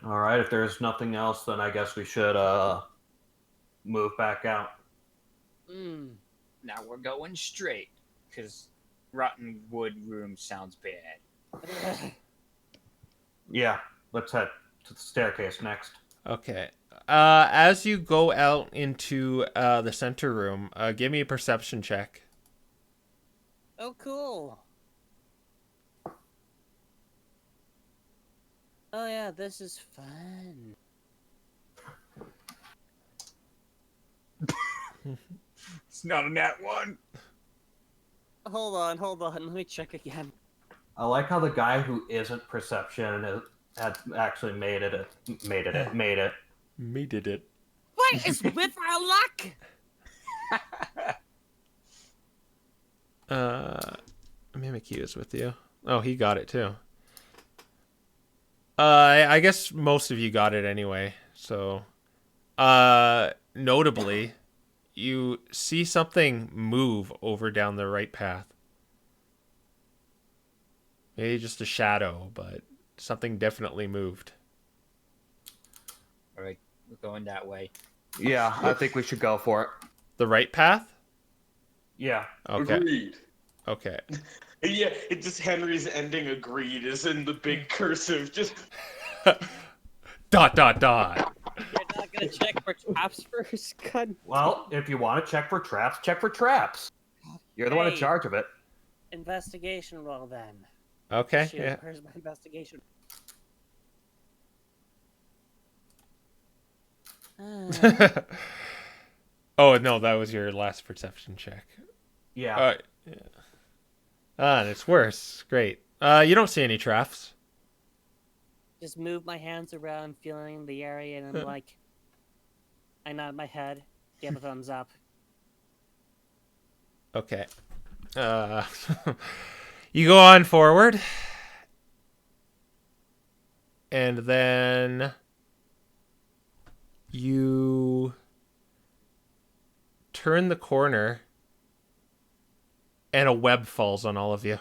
All right, if there's nothing else, then I guess we should move back out.
Now we're going straight, because rotten wood room sounds bad.
Yeah, let's head to the staircase next.
Okay. As you go out into the center room, give me a perception check.
Oh, cool. Oh, yeah, this is fun.
It's not a nat 1.
Hold on. Let me check again.
I like how the guy who isn't perception had actually made it.
Made it.
What is with our luck?
Mimikyu is with you. Oh, he got it too. I guess most of you got it anyway. So, notably, you see something move over down the right path. Maybe just a shadow, but something definitely moved.
Alright, we're going that way.
Yeah, I think we should go for it.
The right path?
Yeah.
Okay.
Agreed.
Okay.
Yeah, it just Henry's ending agreed is in the big cursive. Just
Dot.
You're not gonna check for traps first? God.
Well, if you want to check for traps, check for traps. You're the one in
Hey.
charge of it.
Investigation roll then.
Okay.
Shoot,
Yeah.
where's my investigation?
Oh no, that was your last perception check.
Yeah.
Yeah. And it's worse. Great. You don't see any traps.
Just move my hands around, feeling the area, and I'm like, I nod my head, give a thumbs up.
Okay. You go on forward. And then you turn the corner and a web falls on all of you.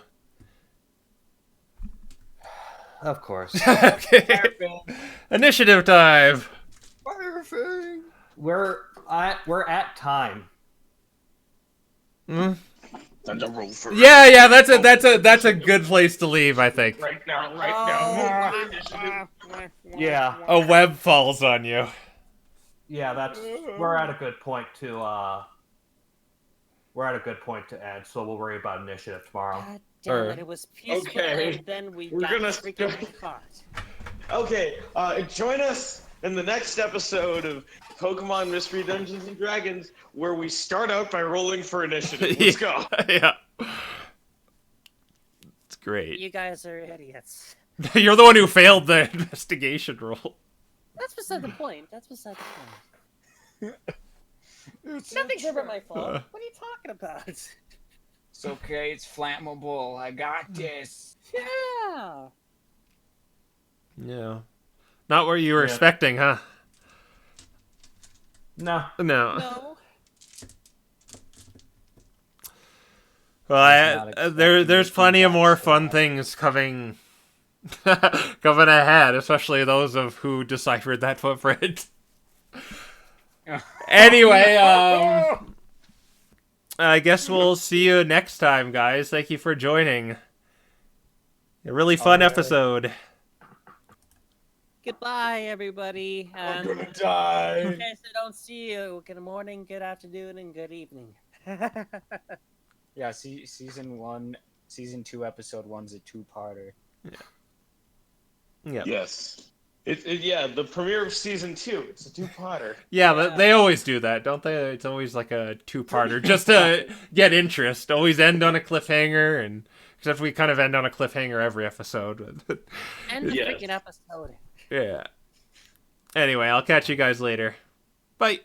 Of course.
Okay. Initiative time.
We're at time.
Hmm?
Time to roll for
Yeah, that's a good place to leave, I think.
right now,
Yeah.
A web falls on you.
Yeah, we're at a good point to end, so we'll worry about initiative tomorrow.
God damn it, it was peaceful,
Okay.
and then we
We're
got
gonna
freaking
start-
caught.
Okay, join us in the next episode of Pokemon Mystery Dungeons and Dragons, where we start out by rolling for initiative. Let's go.
Yeah. It's great.
You guys are idiots.
You're the one who failed the investigation roll.
That's beside the point. That's beside the point. Nothing's ever my fault. What are you talking about?
It's okay. It's flammable. I got this.
Yeah.
Yeah. Not what you were
Yeah.
expecting, huh?
No.
No.
No.
Well,
not
there's
expecting
plenty of
feedback
more
for
fun
that.
things coming ahead, especially those of who deciphered that footprint. Anyway, I guess we'll see you next time, guys. Thank you for joining. A really fun
Alright.
episode.
Goodbye, everybody.
I'm gonna die.
In case I don't see you, good morning, good afternoon, and good evening.
Yeah, season 1, season 2, episode 1's a 2-parter.
Yeah.
Yes. Yeah, the premiere of season 2. It's a two-parter.
Yeah, but they always do that, don't they? It's always like a two-parter, just to get interest. Always end on a cliffhanger, and except we kind of end on a cliffhanger every episode.
End the
Yes.
freaking episode.
Yeah. Anyway, I'll catch you guys later. Bye.